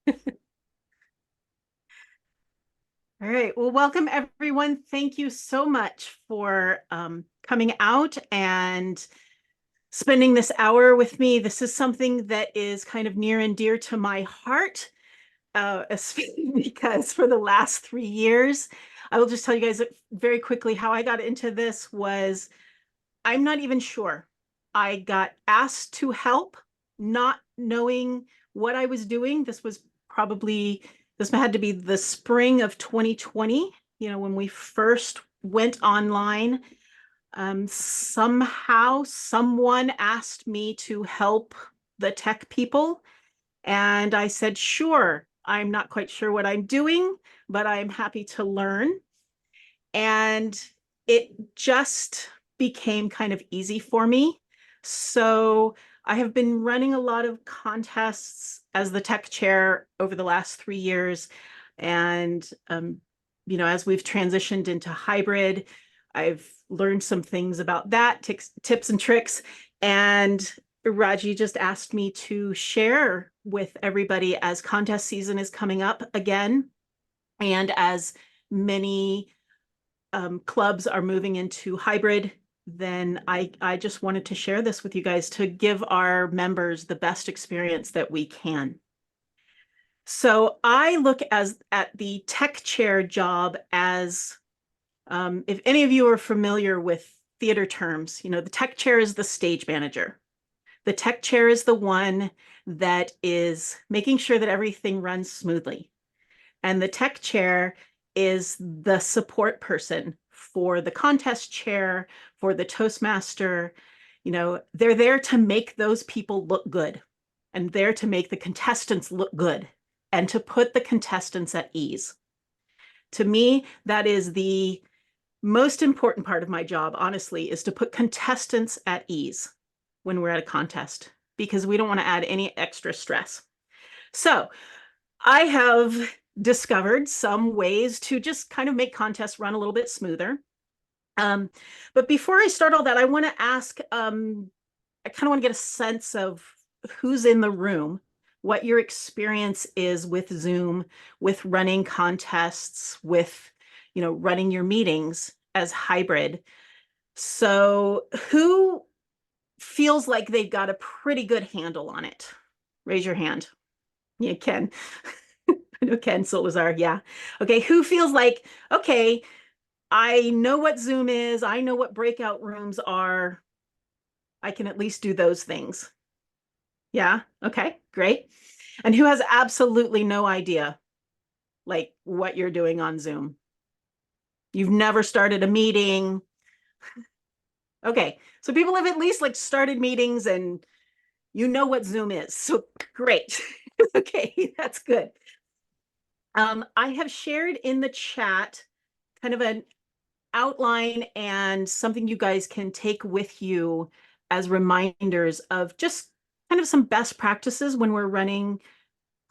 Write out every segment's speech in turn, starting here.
All right. Well, welcome everyone. Thank you so much for coming out and spending this hour with me. This is something that is kind of near and dear to my heart, especially because for the last 3 years, I will just tell you guys very quickly how I got into this was I'm not even sure. I got asked to help, not knowing what I was doing. This had to be the spring of 2020, when we first went online. Somehow, someone asked me to help the tech people. And I said, sure, I'm not quite sure what I'm doing, but I'm happy to learn. And it just became kind of easy for me. So I have been running a lot of contests as the tech chair over the last 3 years. And, as we've transitioned into hybrid, I've learned some things about that, tips and tricks. And Raji just asked me to share with everybody as contest season is coming up again. And as many clubs are moving into hybrid, then I just wanted to share this with you guys to give our members the best experience that we can. So I look at the tech chair job as, if any of you are familiar with theater terms, the tech chair is the stage manager. The tech chair is the one that is making sure that everything runs smoothly. And the tech chair is the support person for the contest chair, for the Toastmaster. They're there to make those people look good and there to make the contestants look good and to put the contestants at ease. To me, that is the most important part of my job, honestly, is to put contestants at ease when we're at a contest because we don't want to add any extra stress. So I have discovered some ways to just kind of make contests run a little bit smoother. But before I start all that, I want to ask, I kind of want to get a sense of who's in the room, what your experience is with Zoom, with running contests, with, running your meetings as hybrid. So who feels like they've got a pretty good handle on it? Raise your hand. Yeah, Ken. I know Ken Solazar. Yeah. Okay. Who feels like, okay, I know what Zoom is. I know what breakout rooms are. I can at least do those things. Yeah. Okay. Great. And who has absolutely no idea, like, what you're doing on Zoom? You've never started a meeting. Okay. So people have at least like started meetings and you know what Zoom is. So great. Okay. That's good. I have shared in the chat kind of an outline and something you guys can take with you as reminders of just kind of some best practices when we're running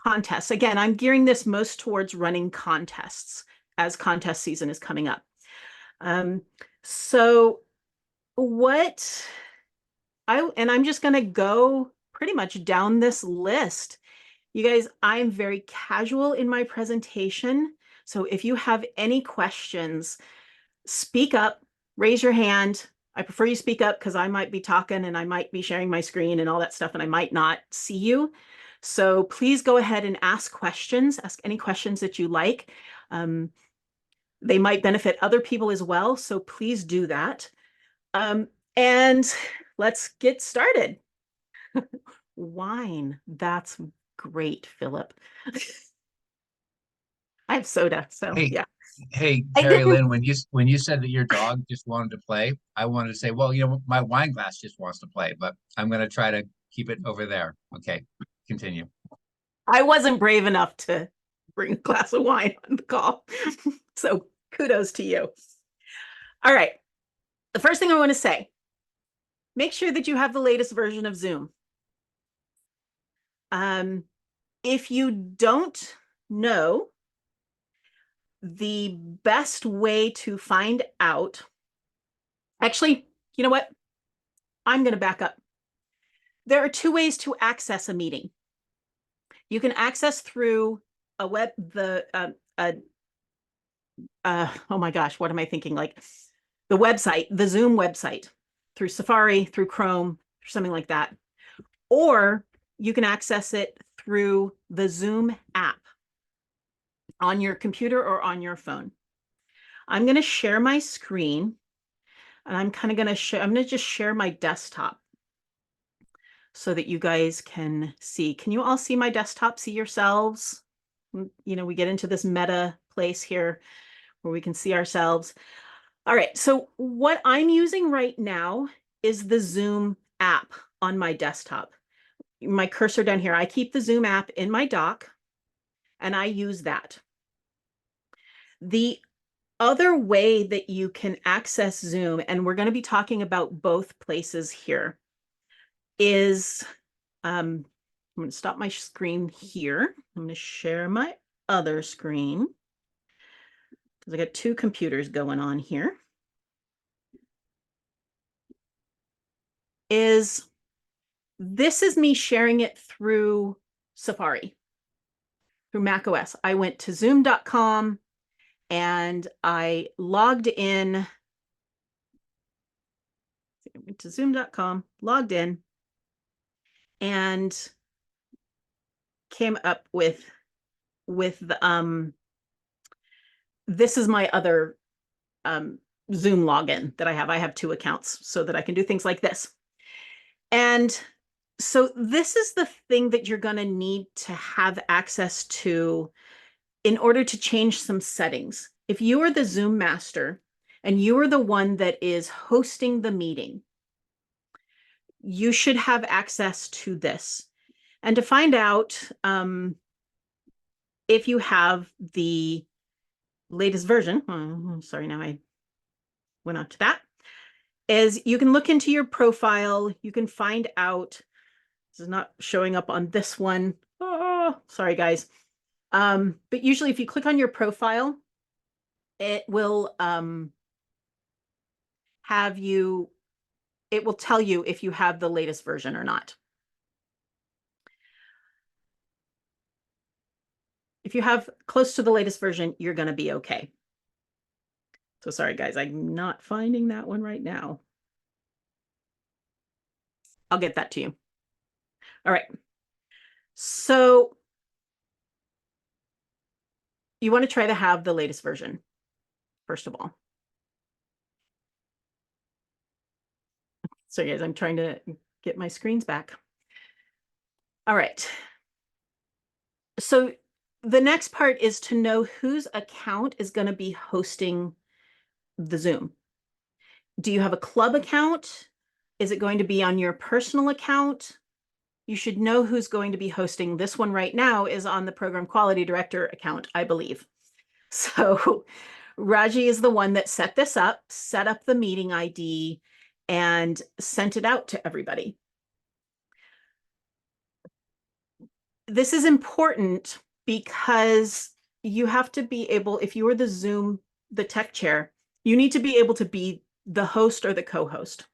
contests. Again, I'm gearing this most towards running contests as contest season is coming up. So I'm just going to go pretty much down this list. You guys, I'm very casual in my presentation. So if you have any questions, speak up, raise your hand. I prefer you speak up because I might be talking and I might be sharing my screen and all that stuff, and I might not see you. So please go ahead and ask questions, ask any questions that you like. They might benefit other people as well, so please do that. And let's get started. Wine, that's great, Philip. I have soda, so Hey, yeah. hey, I Kari didn't Lynn, when you said that your dog just wanted to play, I wanted to say, well, my wine glass just wants to play, but I'm going to try to keep it over there. Okay, continue. I wasn't brave enough to bring a glass of wine on the call. So kudos to you. All right. The first thing I want to say, make sure that you have the latest version of Zoom. If you don't know, the best way to find out, actually, you know what? I'm going to back up. There are two ways to access a meeting. You can access through a web, oh my gosh, what am I thinking? Like the website, the Zoom website, through Safari, through Chrome, or something like that. Or you can access it through the Zoom app on your computer or on your phone. I'm going to share my screen, and I'm kind of going to share, I'm going to just share my desktop so that you guys can see. Can you all see my desktop? See yourselves? You know, we get into this meta place here where we can see ourselves. All right, so what I'm using right now is the Zoom app on my desktop. My cursor down here, I keep the Zoom app in my dock and I use that. The other way that you can access Zoom, and we're going to be talking about both places here, is I'm going to stop my screen here. I'm going to share my other screen because I got two computers going on here. This is me sharing it through Safari, through macOS. I went to zoom.com and I logged in. I went to zoom.com, logged in, and came up with the this is my other Zoom login that I have. I have two accounts so that I can do things like this. And so this is the thing that you're going to need to have access to in order to change some settings. If you are the Zoom master and you are the one that is hosting the meeting, you should have access to this. And to find out if you have the latest version, sorry, now I went on to that, is you can look into your profile. You can find out, this is not showing up on this one. Oh, sorry, guys. But usually if you click on your profile, it will it will tell you if you have the latest version or not. If you have close to the latest version, you're going to be okay. So sorry, guys, I'm not finding that one right now. I'll get that to you. All right. So you want to try to have the latest version, first of all. So guys, I'm trying to get my screens back. All right. So the next part is to know whose account is going to be hosting the Zoom. Do you have a club account? Is it going to be on your personal account? You should know who's going to be hosting. This one right now is on the Program Quality Director account, I believe. So Raji is the one that set this up, set up the meeting ID, and sent it out to everybody. This is important because you have to be able, if you are the Zoom, the tech chair, you need to be able to be the host or the co-host.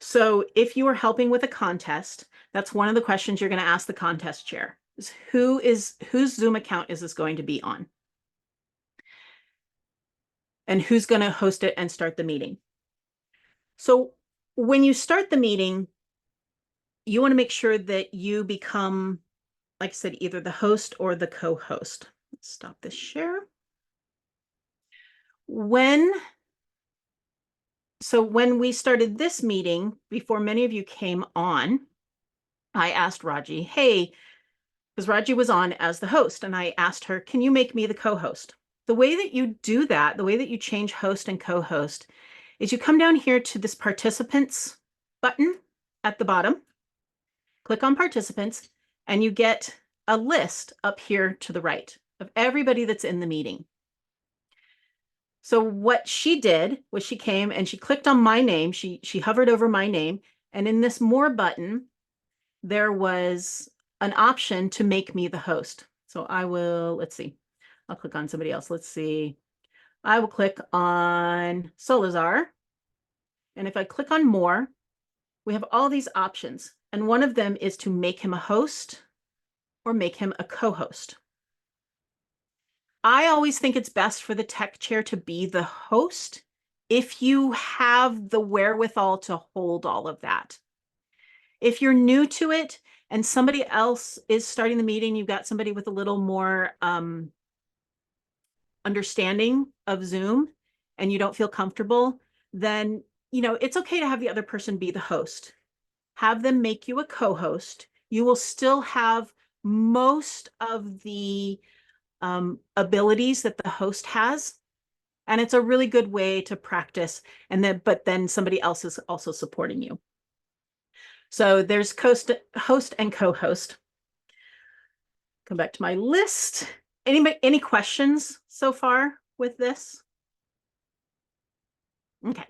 So if you are helping with a contest, that's one of the questions you're going to ask the contest chair is whose Zoom account is this going to be on? And who's going to host it and start the meeting? So when you start the meeting, you want to make sure that you become, like I said, either the host or the co-host. Let's stop this share. When we started this meeting, before many of you came on, I asked Raji, hey, because Raji was on as the host, and I asked her, can you make me the co-host? The way that you do that, the way that you change host and co-host, is you come down here to this participants button at the bottom, click on participants, and you get a list up here to the right of everybody that's in the meeting. So what she did was she came and she clicked on my name. She hovered over my name, and in this more button, there was an option to make me the host. So I will, let's see, I'll click on somebody else. Let's see. I will click on Solazar. And if I click on more, we have all these options. And one of them is to make him a host or make him a co-host. I always think it's best for the tech chair to be the host if you have the wherewithal to hold all of that. If you're new to it and somebody else is starting the meeting, you've got somebody with a little more understanding of Zoom and you don't feel comfortable, then, it's okay to have the other person be the host. Have them make you a co-host. You will still have most of the abilities that the host has. And it's a really good way to practice. But then somebody else is also supporting you. So there's host and co-host. Come back to my list. Any questions so far with this? Okay.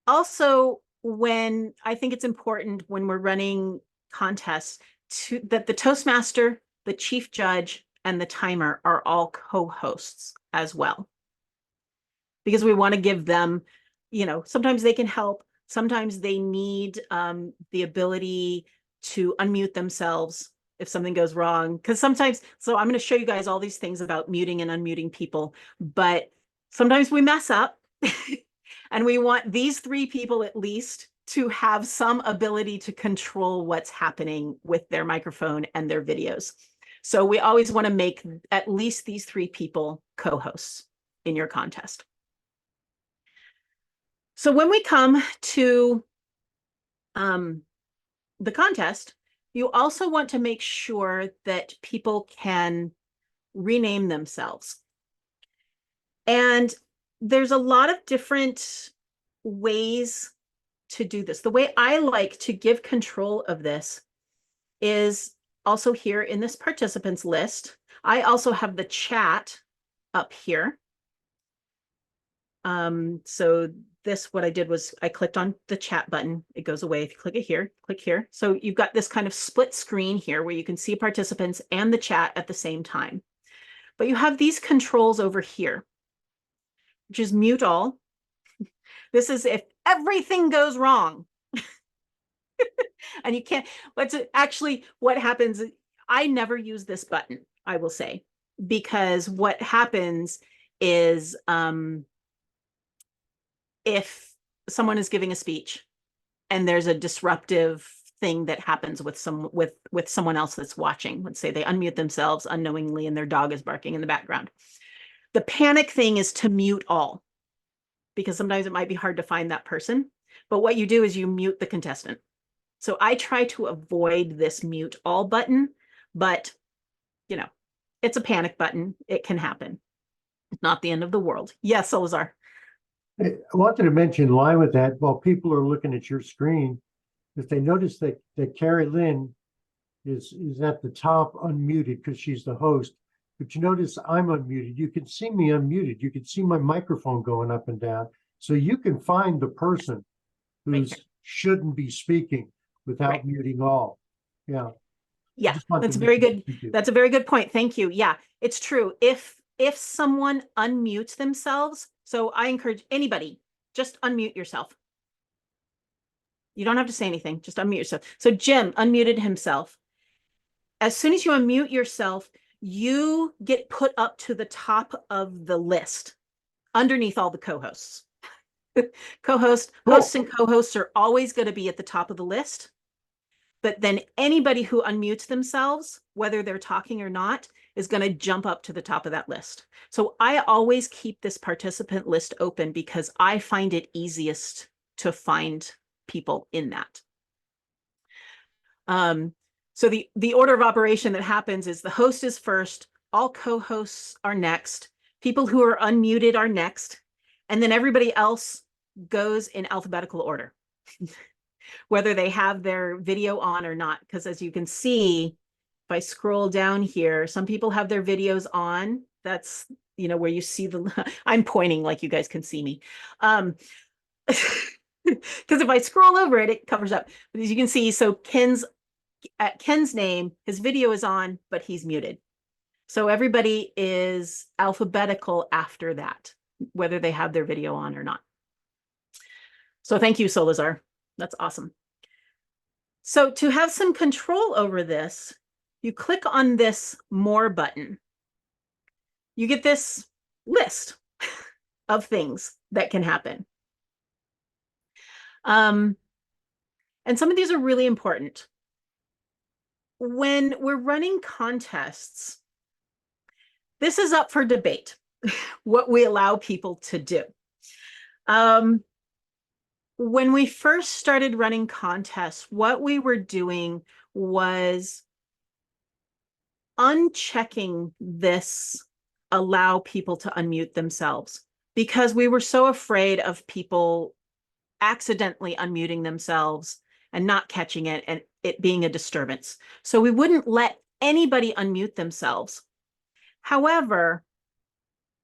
Also, when I think it's important when we're running contests that the Toastmaster, the chief judge, and the timer are all co-hosts as well. Because we want to give them, sometimes they can help. Sometimes they need the ability to unmute themselves if something goes wrong. Because sometimes, so I'm going to show you guys all these things about muting and unmuting people, but sometimes we mess up and we want these 3 people at least to have some ability to control what's happening with their microphone and their videos. So we always want to make at least these 3 people co-hosts in your contest. So when we come to the contest, you also want to make sure that people can rename themselves. And there's a lot of different ways to do this. The way I like to give control of this is also here in this participants list. I also have the chat up here. So what I did was I clicked on the chat button. It goes away if you click it here, click here. So you've got this kind of split screen here where you can see participants and the chat at the same time. But you have these controls over here, which is mute all. This is if everything goes wrong. And you can't, what happens, I never use this button, I will say, because what happens is if someone is giving a speech and there's a disruptive thing that happens with someone else that's watching, let's say they unmute themselves unknowingly and their dog is barking in the background. The panic thing is to mute all, because sometimes it might be hard to find that person. But what you do is you mute the contestant. So I try to avoid this mute all button, but it's a panic button. It can happen. It's not the end of the world. Yes, Salazar. I wanted to mention in line with that, while people are looking at your screen, if they notice that Kari Lynn is at the top unmuted because she's the host, but you notice I'm unmuted. You can see me unmuted. You can see my microphone going up and down. So you can find the person who shouldn't be speaking without muting all. Yeah. Yeah, that's very good. That's a very good point. Thank you. Yeah, it's true. If someone unmutes themselves, so I encourage anybody, just unmute yourself. You don't have to say anything, just unmute yourself. So Jim unmuted himself. As soon as you unmute yourself, you get put up to the top of the list underneath all the co-hosts. Hosts and co-hosts are always going to be at the top of the list. But then anybody who unmutes themselves, whether they're talking or not, is going to jump up to the top of that list. So I always keep this participant list open because I find it easiest to find people in that. So the order of operation that happens is the host is first, all co-hosts are next, people who are unmuted are next, and then everybody else goes in alphabetical order. Whether they have their video on or not. Because as you can see, if I scroll down here, some people have their videos on. That's, where you see I'm pointing like you guys can see me. Because if I scroll over it, it covers up. But as you can see, so Ken's name, his video is on, but he's muted. So everybody is alphabetical after that, whether they have their video on or not. So thank you, Solazar. That's awesome. So to have some control over this, you click on this More button, you get this list of things that can happen. And some of these are really important. When we're running contests, this is up for debate, what we allow people to do. When we first started running contests, what we were doing was unchecking this allow people to unmute themselves, because we were so afraid of people accidentally unmuting themselves and not catching it and it being a disturbance. So we wouldn't let anybody unmute themselves. However,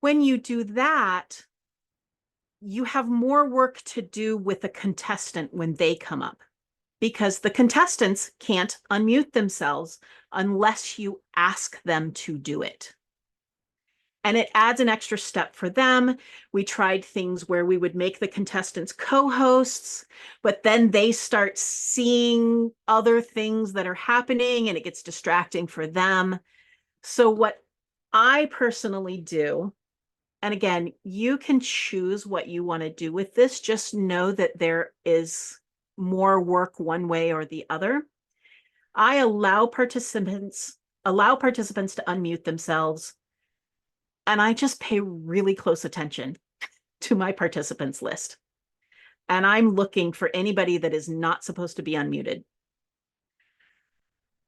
when you do that, you have more work to do with the contestant when they come up, because the contestants can't unmute themselves unless you ask them to do it. And it adds an extra step for them. We tried things where we would make the contestants co-hosts, but then they start seeing other things that are happening and it gets distracting for them. So what I personally do, and again, you can choose what you want to do with this, just know that there is more work one way or the other. I allow participants to unmute themselves, and I just pay really close attention to my participants list. And I'm looking for anybody that is not supposed to be unmuted.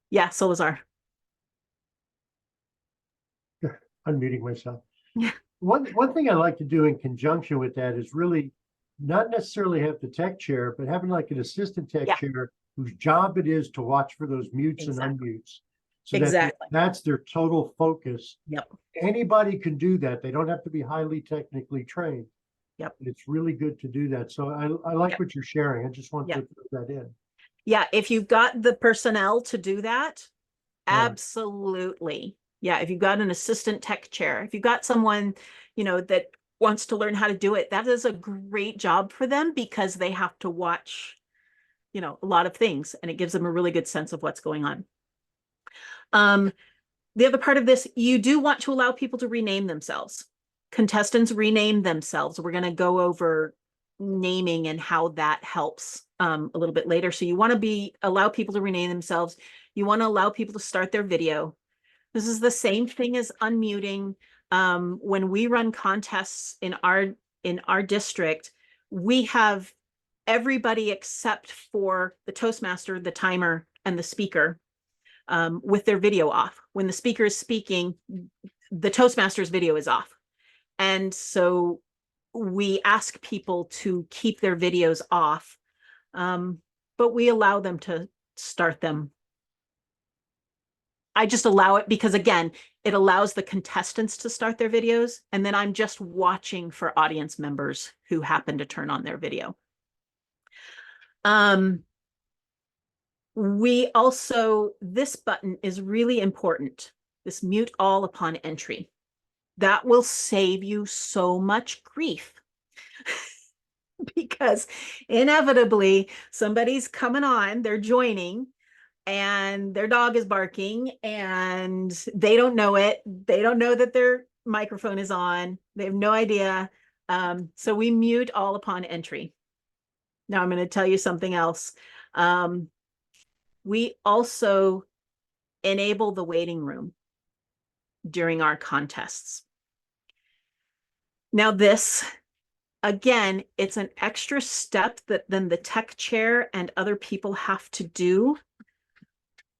Yeah, Solazar. Unmuting myself. Yeah. One thing I like to do in conjunction with that is really not necessarily have the tech chair, but having like an assistant tech Yeah. chair whose job it is to watch for those mutes and unmutes. So Exactly. that's their total focus. Yep. Anybody can do that. They don't have to be highly technically trained. Yep. It's really good to do that. So I like Yep. what you're sharing. I just want Yep. to throw that in. Yeah, if you've got the personnel to do that, Yeah. absolutely. Yeah, if you've got an assistant tech chair, if you've got someone, that wants to learn how to do it, that is a great job for them, because they have to watch, a lot of things, and it gives them a really good sense of what's going on. The other part of this, you do want to allow people to rename themselves. Contestants rename themselves. We're going to go over naming and how that helps a little bit later. So you want to allow people to rename themselves. You want to allow people to start their video. This is the same thing as unmuting. When we run contests in our district, we have everybody except for the Toastmaster, the timer, and the speaker with their video off. When the speaker is speaking, the Toastmaster's video is off. And so we ask people to keep their videos off, but we allow them to start them. I just allow it because, again, it allows the contestants to start their videos, and then I'm just watching for audience members who happen to turn on their video. This button is really important, this mute all upon entry. That will save you so much grief because inevitably somebody's coming on, they're joining, and their dog is barking and they don't know it. They don't know that their microphone is on. They have no idea. So we mute all upon entry. Now I'm going to tell you something else. We also enable the waiting room during our contests. Now this, again, it's an extra step that then the tech chair and other people have to do.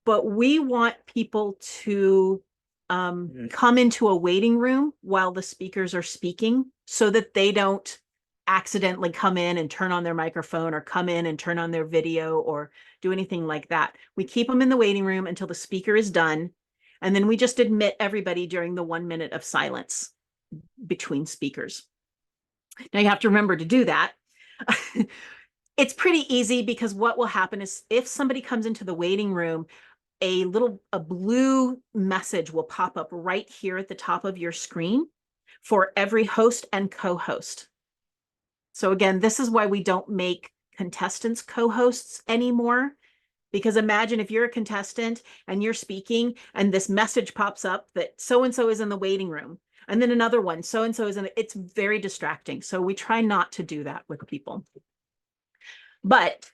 But we want people to come into a waiting room while the speakers are speaking, so that they don't accidentally come in and turn on their microphone or come in and turn on their video or do anything like that. We keep them in the waiting room until the speaker is done. And then we just admit everybody during the 1 minute of silence between speakers. Now you have to remember to do that. It's pretty easy, because what will happen is if somebody comes into the waiting room, a blue message will pop up right here at the top of your screen for every host and co-host. So again, this is why we don't make contestants co-hosts anymore, Because imagine if you're a contestant and you're speaking and this message pops up that so-and-so is in the waiting room. And then another one, so-and-so is in it's very distracting. So we try not to do that with people. But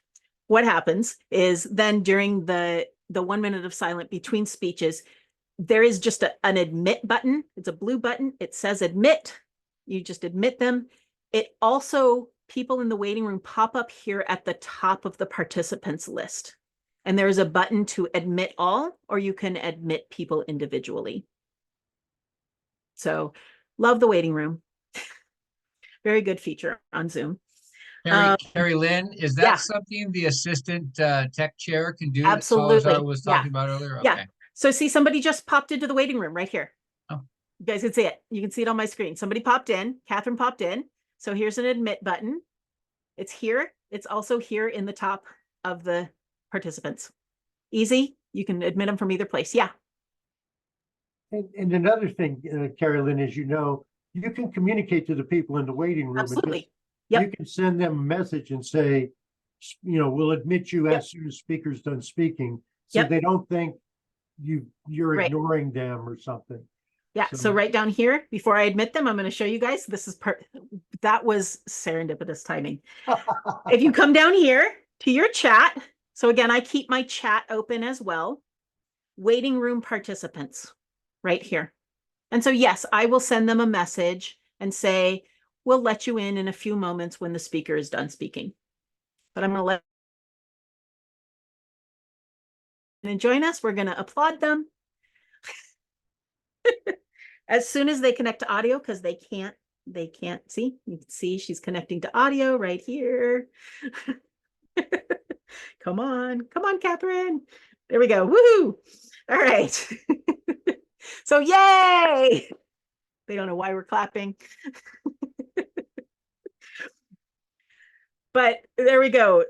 what happens is then during the 1 minute of silence between speeches, there is just an admit button. It's a blue button. It says admit. You just admit them. It also, people in the waiting room pop up here at the top of the participants list. And there's a button to admit all, or you can admit people individually. So love the waiting room. Very good feature on Zoom. Kari Lynn, is that yeah. something the assistant tech chair can do? Absolutely. That Salazar was Yeah. talking about earlier? Yeah. Okay. So see, somebody just popped into the waiting room right here. Oh. You guys can see it. You can see it on my screen. Somebody popped in. Catherine popped in. So here's an admit button. It's here. It's also here in the top of the participants. Easy. You can admit them from either place. Yeah. And another thing, Kari Lynn, as you know, you can communicate to the people in the waiting room. Absolutely. Yep. You can send them a message and say, we'll admit you as soon as speaker's done speaking. So they don't think you're ignoring them or something. Yeah. So right down here, before I admit them, I'm going to show you guys. This is that was serendipitous timing. If you come down here to your chat. So again, I keep my chat open as well. Waiting room participants right here. And so, yes, I will send them a message and say, we'll let you in a few moments when the speaker is done speaking. But I'm going to let them join us. We're going to applaud them as soon as they connect to audio, because they can't see. You can see she's connecting to audio right here. Come on, Catherine. There we go. Woohoo! All right. So yay! They don't know why we're clapping. But there we go.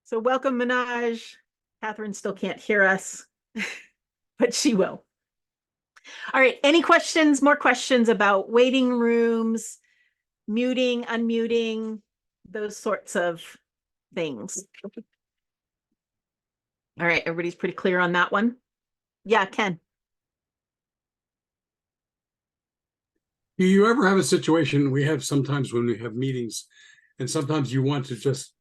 So welcome, Minaj. Catherine still can't hear us, but she will. All right, any questions, more questions about waiting rooms, muting, unmuting, those sorts of things? All right, everybody's pretty clear on that one? Yeah, Ken. Do you ever have a situation, we have sometimes when we have meetings, and sometimes you want to just,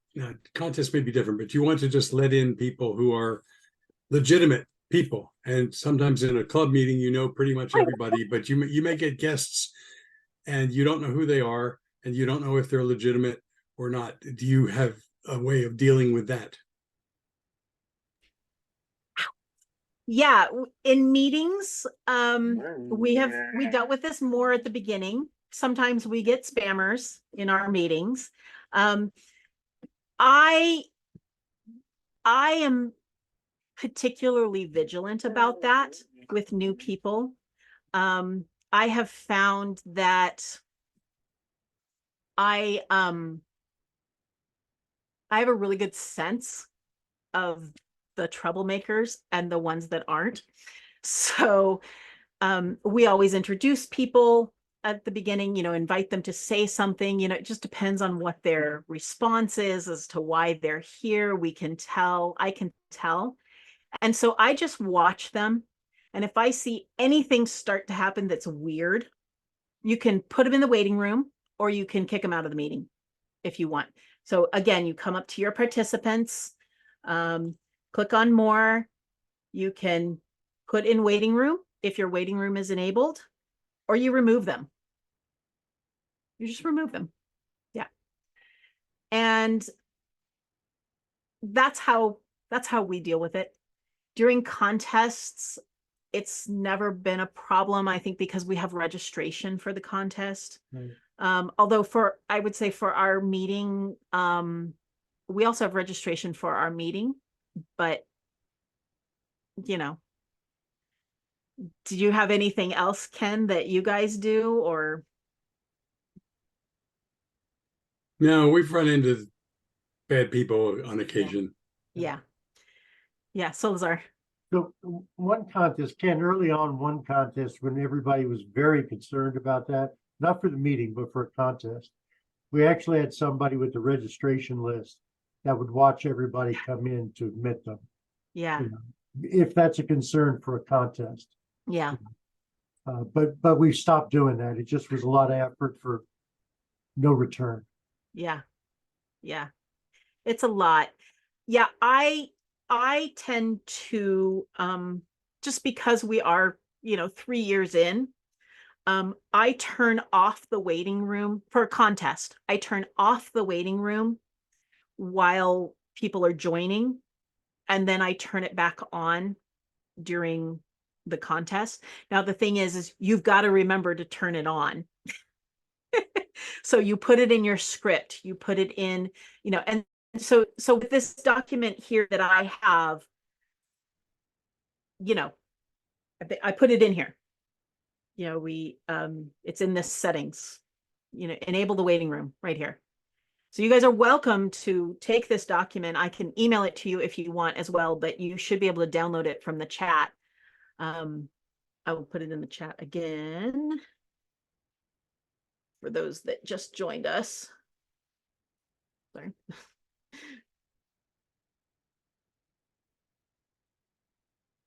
contests may be different, but you want to just let in people who are legitimate people. And sometimes in a club meeting, pretty much everybody, but you may get guests and you don't know who they are and you don't know if they're legitimate or not. Do you have a way of dealing with that? Yeah, in meetings, we dealt with this more at the beginning. Sometimes we get spammers in our meetings. I am particularly vigilant about that with new people. I have found that I have a really good sense of the troublemakers and the ones that aren't. So we always introduce people at the beginning, invite them to say something, it just depends on what their response is as to why they're here. I can tell. And so I just watch them. And if I see anything start to happen that's weird, you can put them in the waiting room or you can kick them out of the meeting if you want. So again, you come up to your participants, click on more. You can put in waiting room if your waiting room is enabled, or you remove them. You just remove them. Yeah. And that's how we deal with it. During contests, it's never been a problem, I think, because we have registration for the contest. Right. Although I would say for our meeting, we also have registration for our meeting, but do you have anything else, Ken, that you guys do, or? No, we've run into bad people on occasion. Yeah. Salazar. So one contest, Ken, early on one contest when everybody was very concerned about that, not for the meeting, but for a contest. We actually had somebody with the registration list that would watch everybody come in to admit them. Yeah. You know, if that's a concern for a contest. Yeah. But we stopped doing that. It just was a lot of effort for no return. Yeah. Yeah. It's a lot. Yeah, I tend to just because we are, 3 years in, I turn off the waiting room for a contest. I turn off the waiting room while people are joining, and then I turn it back on during the contest. Now the thing is you've got to remember to turn it on. So you put it in your script, you put it in, and so with this document here that I have, I put it in here. It's in this settings, enable the waiting room right here. So you guys are welcome to take this document. I can email it to you if you want as well, but you should be able to download it from the chat. I will put it in the chat again for those that just joined us. Sorry.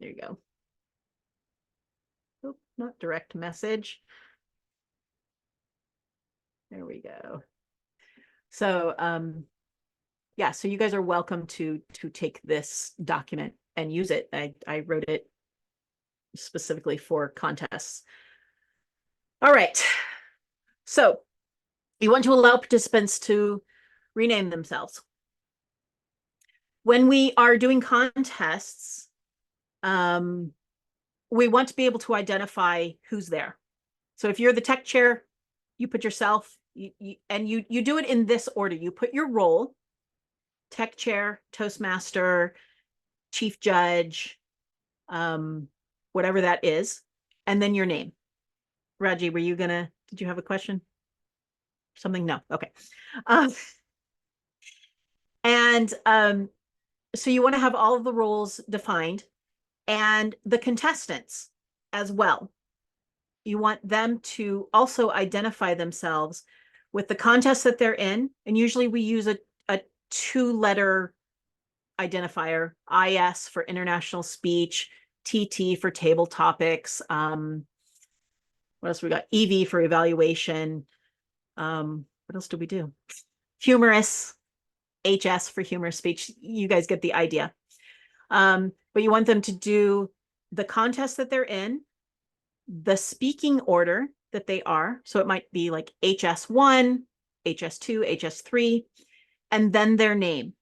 There you go. Oh, not direct message. There we go. So yeah, so you guys are welcome to take this document and use it. I wrote it specifically for contests. All right. So you want to allow participants to rename themselves. When we are doing contests, we want to be able to identify who's there. So if you're the tech chair, you put yourself, and you do it in this order. You put your role, tech chair, Toastmaster, chief judge, whatever that is, and then your name. Raji, did you have a question? Something? No. Okay. So you want to have all of the roles defined and the contestants as well. You want them to also identify themselves with the contest that they're in. And usually we use a 2-letter identifier, IS for international speech, TT for table topics. What else we got? EV for evaluation. What else do we do? Humorous, HS for humorous speech. You guys get the idea. But you want them to do the contest that they're in, the speaking order that they are. So it might be like HS1, HS2, HS3, and then their name.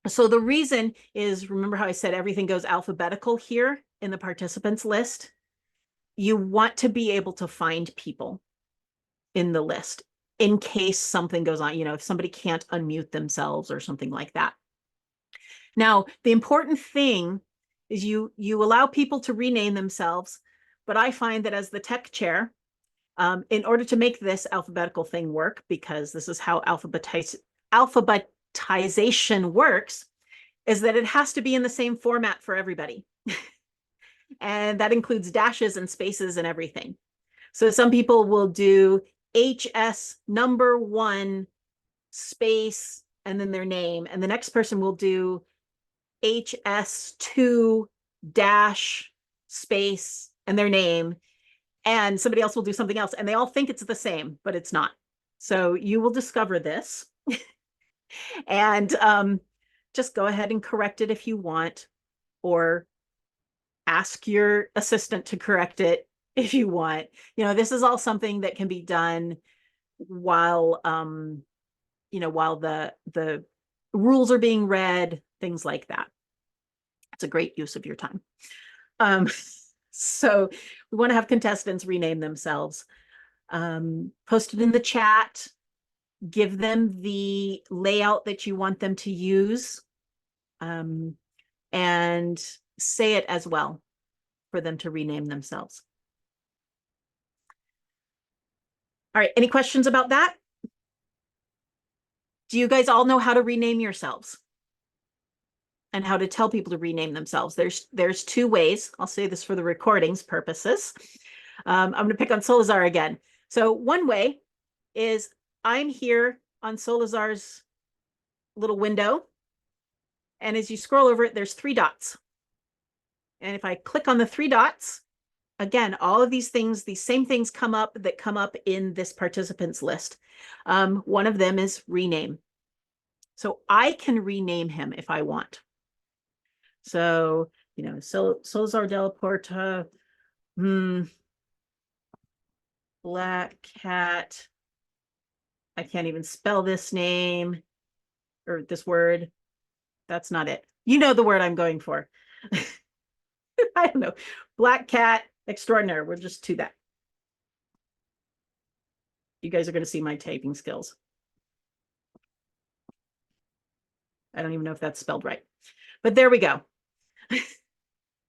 So the reason is, remember how I said everything goes alphabetical here in the participants list? You want to be able to find people in the list in case something goes on, if somebody can't unmute themselves or something like that. Now, the important thing is you allow people to rename themselves, but I find that as the tech chair, in order to make this alphabetical thing work, because this is how alphabetization works, is that it has to be in the same format for everybody. And that includes dashes and spaces and everything. So some people will do HS number 1 space and then their name. And the next person will do HS2 dash space and their name. And somebody else will do something else. And they all think it's the same, but it's not. So you will discover this. And just go ahead and correct it if you want, or ask your assistant to correct it if you want. This is all something that can be done while while the rules are being read, things like that. It's a great use of your time. So we want to have contestants rename themselves. Post it in the chat. Give them the layout that you want them to use, and say it as well for them to rename themselves. All right, any questions about that? Do you guys all know how to rename yourselves and how to tell people to rename themselves? There's 2 ways. I'll say this for the recordings purposes. I'm going to pick on Solazar again. So one way is I'm here on Solazar's little window. And as you scroll over it, there's 3 dots. And if I click on the 3 dots, again, all of these things, these same things come up that come up in this participants list. One of them is rename. So I can rename him if I want. So, you know, Solzar Della Porta, Black Cat. I can't even spell this name or this word. That's not it. You know the word I'm going for. I don't know. Black Cat Extraordinaire. We'll just do that. You guys are going to see my typing skills. I don't even know if that's spelled right. But there we go.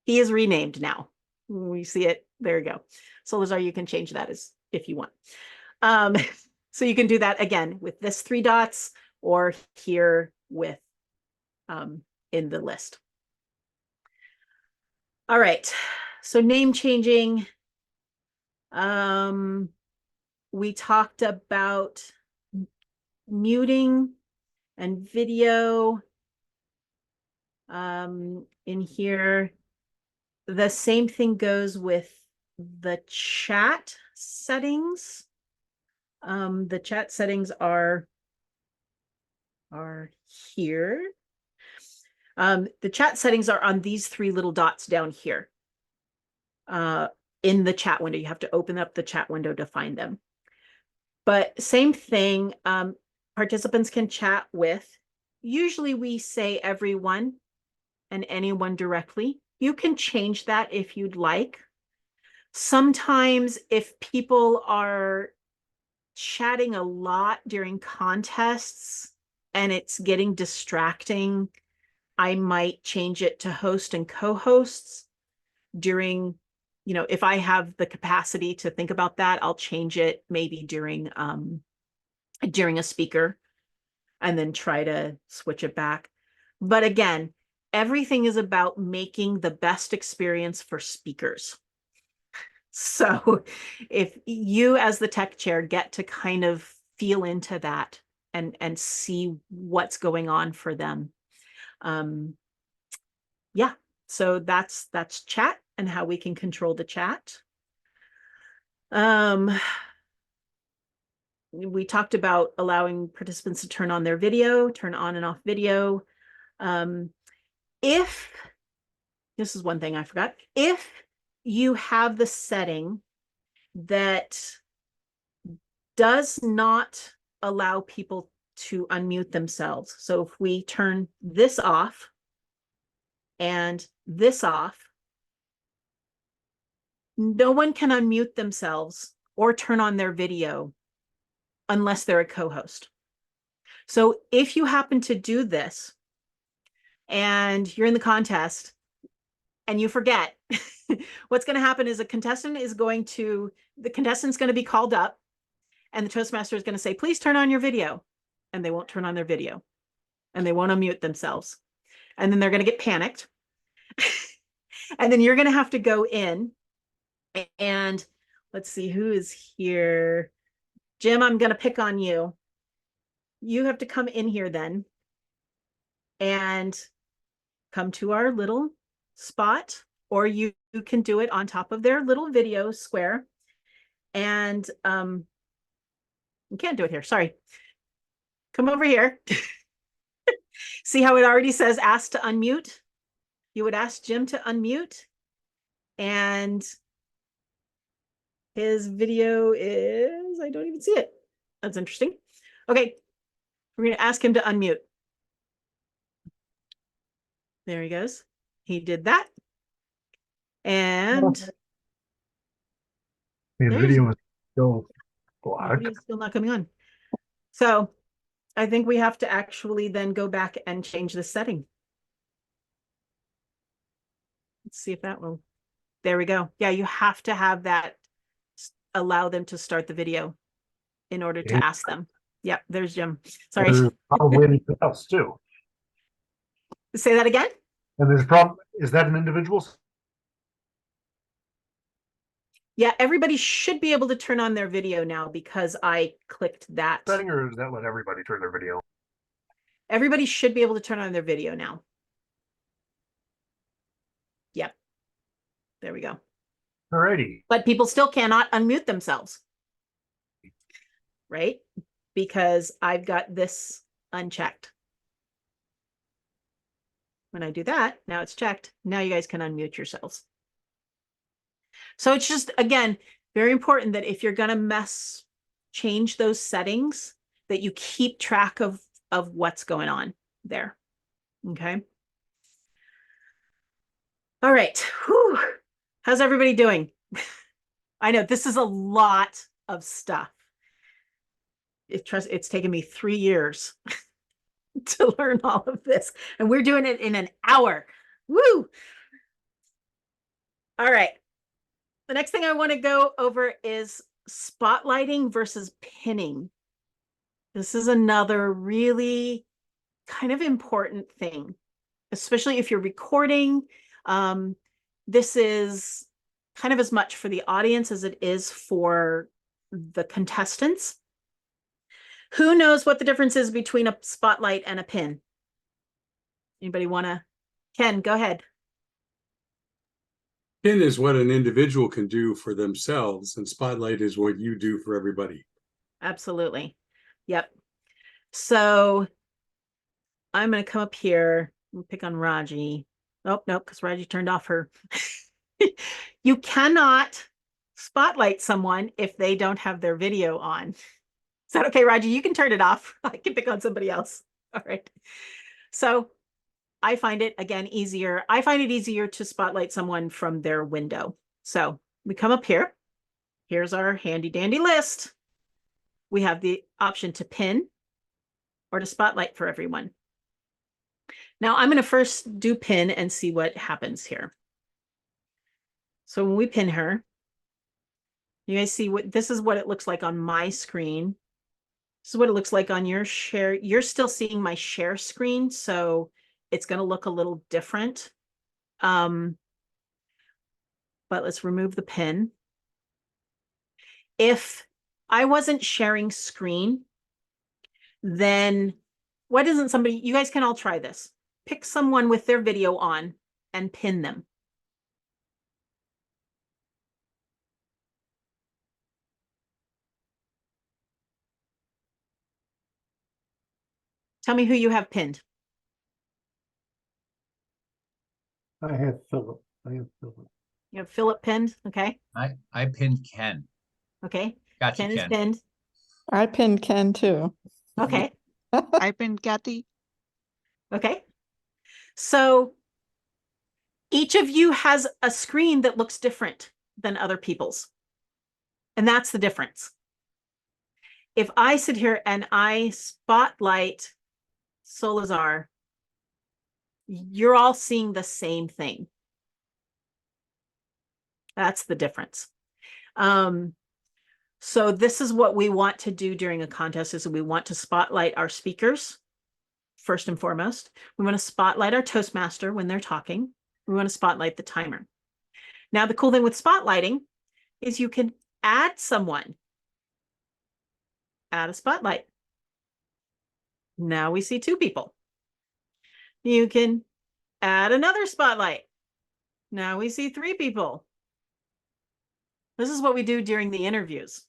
He is renamed now. We see it. There you go. Solazar, you can change that as if you want. So you can do that again with this 3 dots or here with in the list. All right. So name changing. We talked about muting and video in here. The same thing goes with the chat settings. The chat settings are here. The chat settings are on these 3 little dots down here in the chat window. You have to open up the chat window to find them. But same thing, participants can chat with, usually we say everyone and anyone directly. You can change that if you'd like. Sometimes if people are chatting a lot during contests and it's getting distracting, I might change it to host and co-hosts during, you know, if I have the capacity to think about that, I'll change it maybe during a speaker and then try to switch it back. But again, everything is about making the best experience for speakers. So if you as the tech chair get to kind of feel into that and see what's going on for them. Yeah, so that's chat and how we can control the chat. We talked about allowing participants to turn on their video, turn on and off video. If, this is one thing I forgot, if you have the setting that does not allow people to unmute themselves. So if we turn this off and this off, no one can unmute themselves or turn on their video unless they're a co-host. So if you happen to do this and you're in the contest and you forget, what's going to happen is the contestant's going to be called up and the Toastmaster is going to say, please turn on your video. And they won't turn on their video and they won't unmute themselves. And then they're going to get panicked. And then you're going to have to go in and let's see who is here. Jim, I'm going to pick on you. You have to come in here then and come to our little spot, or you can do it on top of their little video square. And you can't do it here. Sorry. Come over here. See how it already says ask to unmute? You would ask Jim to unmute. And his video is, I don't even see it. That's interesting. Okay. We're going to ask him to unmute. There he goes. He did that. And The there's- video is still black. It's still not coming on. So I think we have to actually then go back and change the setting. Let's see if that will. There we go. Yeah, you have to have that allow them to start the video in order to ask them. Yeah, there's Jim. Sorry. There's probably anything else too. Say that again. And there's problem. Is that an individual Yeah, everybody should be able to turn on their video now because I clicked that. setting, or does that let everybody turn their video? Everybody should be able to turn on their video now. Yep. There we go. Alrighty. But people still cannot unmute themselves. Right? Because I've got this unchecked. When I do that, now it's checked. Now you guys can unmute yourselves. So it's just, again, very important that if you're going to change those settings, that you keep track of what's going on there. Okay. All right. Whew. How's everybody doing? I know this is a lot of stuff. It's taken me 3 years to learn all of this, and we're doing it in an hour. Woo! All right. The next thing I want to go over is spotlighting versus pinning. This is another really kind of important thing, especially if you're recording. This is kind of as much for the audience as it is for the contestants. Who knows what the difference is between a spotlight and a pin? Anybody want to? Ken, go ahead. Pin is what an individual can do for themselves, and spotlight is what you do for everybody. Absolutely. Yep. So I'm going to come up here and pick on Raji. Oh, no, because Raji turned off her. You cannot spotlight someone if they don't have their video on. Is that okay, Raji? You can turn it off. I can pick on somebody else. All right. So I find it, again, easier. I find it easier to spotlight someone from their window. So we come up here. Here's our handy dandy list. We have the option to pin or to spotlight for everyone. Now I'm going to first do pin and see what happens here. So when we pin her, you guys see what this is what it looks like on my screen. This is what it looks like on your share. You're still seeing my share screen, so it's going to look a little different. But let's remove the pin. If I wasn't sharing screen, then why doesn't somebody, you guys can all try this. Pick someone with their video on and pin them. Tell me who you have pinned. I have Philip. You have Philip pinned. Okay. I pinned Ken. Okay. Gotcha, Ken is Ken. pinned. I pinned Ken too. Okay. I've been Kathy. Okay. So each of you has a screen that looks different than other people's. And that's the difference. If I sit here and I spotlight Solazar, you're all seeing the same thing. That's the difference. So this is what we want to do during a contest is we want to spotlight our speakers first and foremost. We want to spotlight our Toastmaster when they're talking. We want to spotlight the timer. Now, the cool thing with spotlighting is you can add someone. Add a spotlight. Now we see 2 people. You can add another spotlight. Now we see 3 people. This is what we do during the interviews.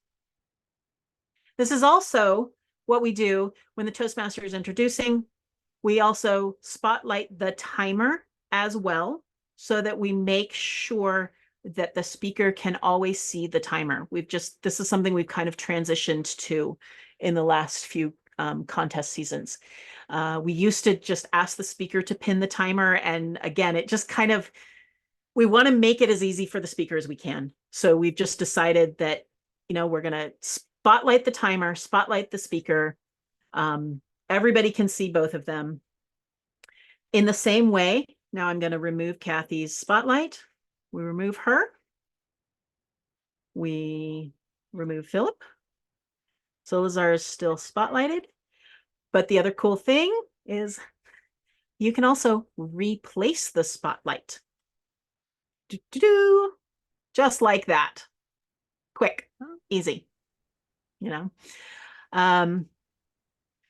This is also what we do when the Toastmaster is introducing. We also spotlight the timer as well, so that we make sure that the speaker can always see the timer. This is something we've kind of transitioned to in the last few contest seasons. We used to just ask the speaker to pin the timer. And again, it just kind of, we want to make it as easy for the speaker as we can. So we've just decided that, we're going to spotlight the timer, spotlight the speaker. Everybody can see both of them. In the same way, now I'm going to remove Kathy's spotlight. We remove her. We remove Philip. Solazar is still spotlighted. But the other cool thing is you can also replace the spotlight. Just like that. Quick, easy,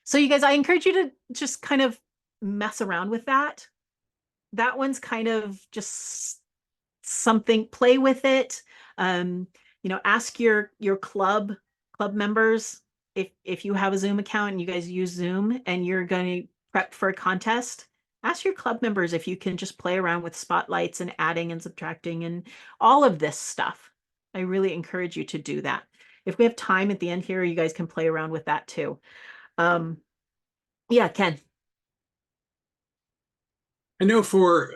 So you guys, I encourage you to just kind of mess around with that. That one's kind of just something, play with it. Ask your club members if you have a Zoom account and you guys use Zoom and you're going to prep for a contest, ask your club members if you can just play around with spotlights and adding and subtracting and all of this stuff. I really encourage you to do that. If we have time at the end here, you guys can play around with that too. Yeah, Ken. I know for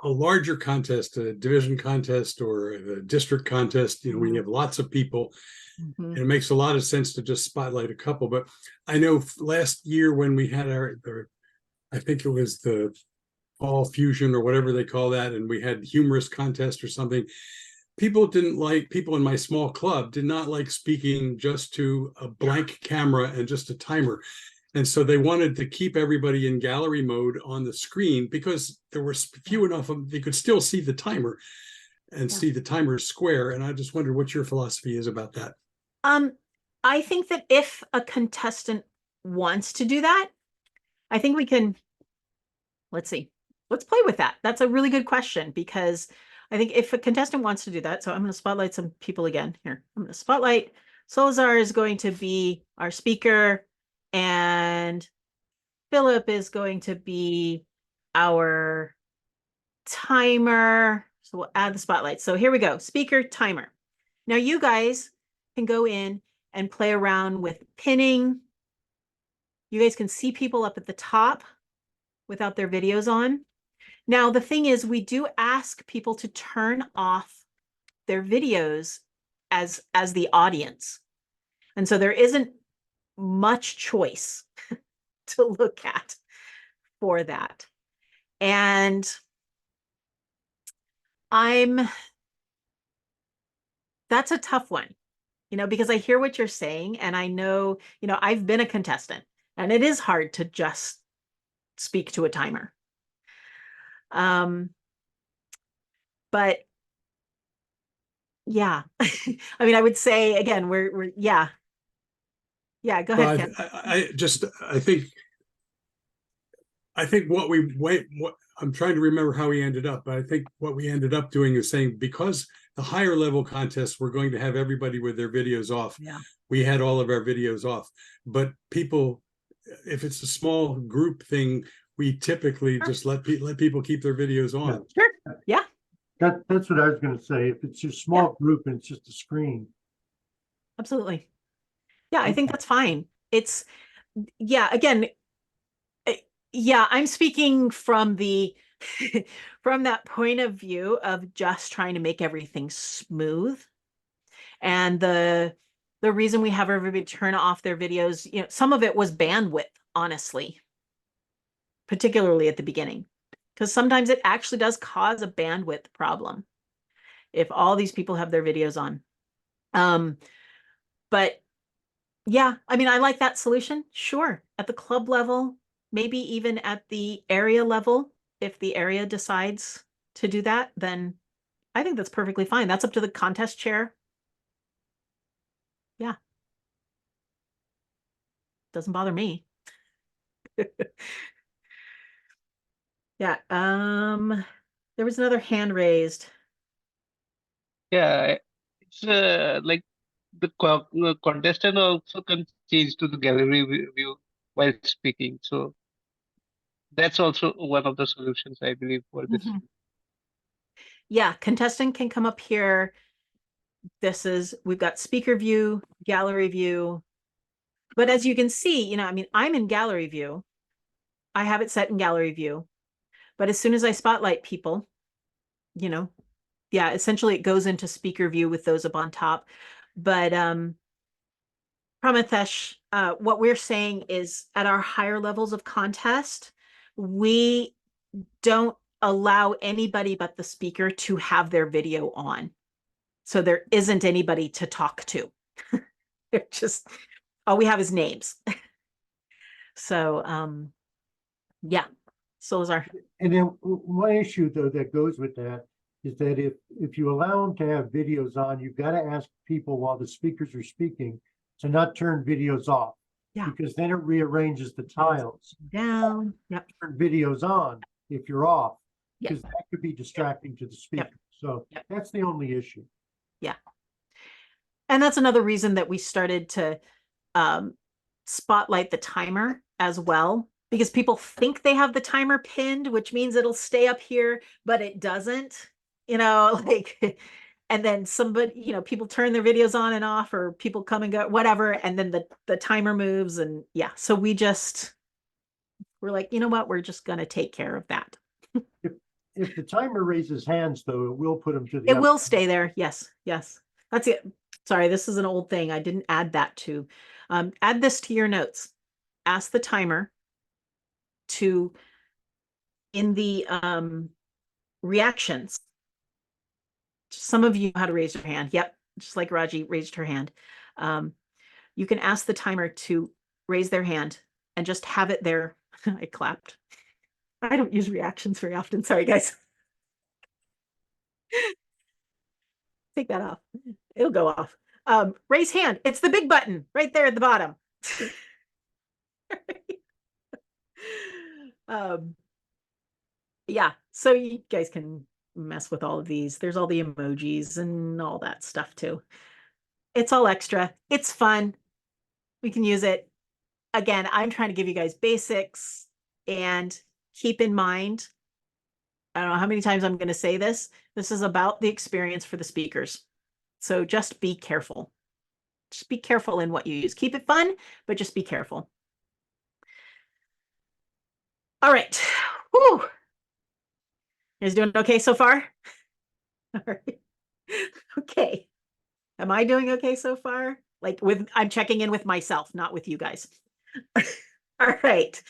a larger contest, a division contest or a district contest, when you have lots of people, Mhm. and it makes a lot of sense to just spotlight a couple. But I know last year when we had I think it was the Fall Fusion or whatever they call that, and we had humorous contest or something. People in my small club did not like speaking just to a blank camera and just a timer. And so they wanted to keep everybody in gallery mode on the screen because there were few enough of them, they could still see the timer and see the timer square. And I just wondered what your philosophy is about that. I think that if a contestant wants to do that, I think we can, let's see, let's play with that. That's a really good question because I think if a contestant wants to do that, so I'm going to spotlight some people again here. I'm going to spotlight Solazar is going to be our speaker and Philip is going to be our timer. So we'll add the spotlight. So here we go, speaker, timer. Now you guys can go in and play around with pinning. You guys can see people up at the top without their videos on. Now, the thing is, we do ask people to turn off their videos as the audience. And so there isn't much choice to look at for that. And that's a tough one, because I hear what you're saying and I know, I've been a contestant and it is hard to just speak to a timer. But yeah, I mean, I would say again, we're yeah. Yeah, go ahead, Ken. I think what I'm trying to remember how we ended up, but I think what we ended up doing is saying, because the higher level contests, we're going to have everybody with their videos off. Yeah. We had all of our videos off, but people, if it's a small group thing, we typically just let people keep their videos on. Sure. Yeah. That's what I was going to say. If it's a small group and it's just a screen. Absolutely. Yeah, I think that's fine. It's, yeah, again, yeah, I'm speaking from from that point of view of just trying to make everything smooth. And the reason we have everybody turn off their videos, some of it was bandwidth, honestly, particularly at the beginning, because sometimes it actually does cause a bandwidth problem if all these people have their videos on. But yeah, I mean, I like that solution. Sure. At the club level, maybe even at the area level, if the area decides to do that, then I think that's perfectly fine. That's up to the contest chair. Yeah. Doesn't bother me. Yeah. There was another hand raised. Yeah, it's like the contestant also can change to the gallery view while speaking. So that's also one of the solutions, I believe, for this. Mhm. Yeah, contestant can come up here. We've got speaker view, gallery view. But as you can see, I mean, I'm in gallery view. I have it set in gallery view. But as soon as I spotlight people, yeah, essentially it goes into speaker view with those up on top. But Pramathesh, what we're saying is at our higher levels of contest, we don't allow anybody but the speaker to have their video on. So there isn't anybody to talk to. They're just, all we have is names. So yeah, so those are. And then one issue though that goes with that is that if you allow them to have videos on, you've got to ask people while the speakers are speaking to not turn videos off. Yeah. Because then it rearranges the tiles. Down. Yep. Turn videos on if you're off, Yep. because that could be distracting to the speaker. So Yep. that's the only issue. Yeah. And that's another reason that we started to spotlight the timer as well, because people think they have the timer pinned, which means it'll stay up here, but it doesn't, like, and then somebody, people turn their videos on and off, or people come and go, whatever, and then the timer moves. And yeah, so we're like, you know what, we're just going to take care of that. If the timer raises hands, though, it will put them to the It will upper- stay there. Yes, yes. That's it. Sorry, this is an old thing. I didn't add that to. Add this to your notes. Ask the timer to, in the reactions. Some of you know how to raise your hand. Yep, just like Raji raised her hand. You can ask the timer to raise their hand and just have it there. I clapped. I don't use reactions very often. Sorry, guys. Take that off. It'll go off. Raise hand. It's the big button right there at the bottom. Yeah, so you guys can mess with all of these. There's all the emojis and all that stuff too. It's all extra. It's fun. We can use it. Again, I'm trying to give you guys basics, and keep in mind, I don't know how many times I'm going to say this. This is about the experience for the speakers. So just be careful. Just be careful in what you use. Keep it fun, but just be careful. All right. Whew. You guys doing okay so far? All right. Okay. Am I doing okay so far? Like I'm checking in with myself, not with you guys. All right.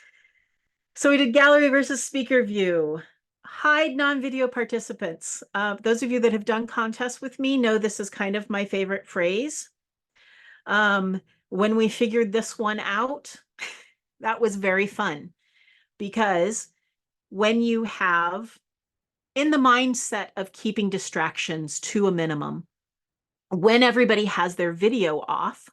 So we did gallery versus speaker view. Hide non-video participants. Those of you that have done contests with me know this is kind of my favorite phrase. When we figured this one out, that was very fun, because when you have in the mindset of keeping distractions to a minimum, when everybody has their video off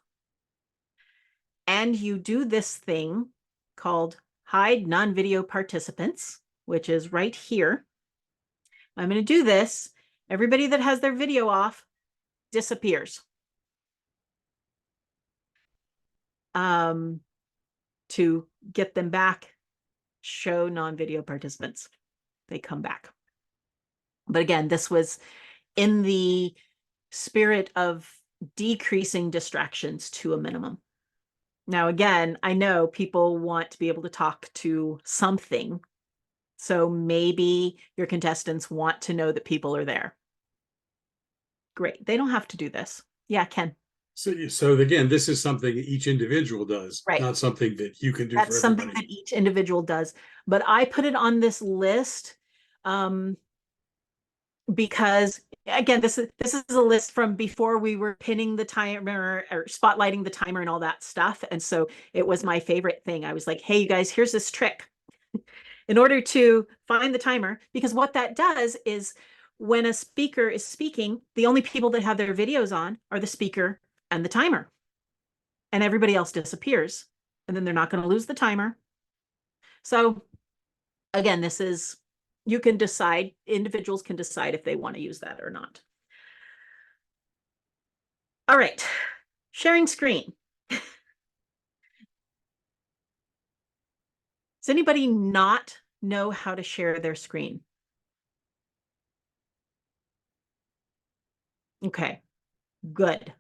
and you do this thing called hide non-video participants, which is right here. I'm going to do this. Everybody that has their video off disappears. To get them back, show non-video participants. They come back. But again, this was in the spirit of decreasing distractions to a minimum. Now, again, I know people want to be able to talk to something. So maybe your contestants want to know that people are there. Great. They don't have to do this. Yeah, Ken. So again, this is something each individual does, Right. not something that you can do That's for something everybody. that each individual does. But I put it on this list because, again, this is a list from before we were pinning the timer or spotlighting the timer and all that stuff. And so it was my favorite thing. I was like, hey, you guys, here's this trick. In order to find the timer, because what that does is when a speaker is speaking, the only people that have their videos on are the speaker and the timer, and everybody else disappears, and then they're not going to lose the timer. So again, this is, you can decide, individuals can decide if they want to use that or not. All right, sharing screen. Does anybody not know how to share their screen? Okay, good.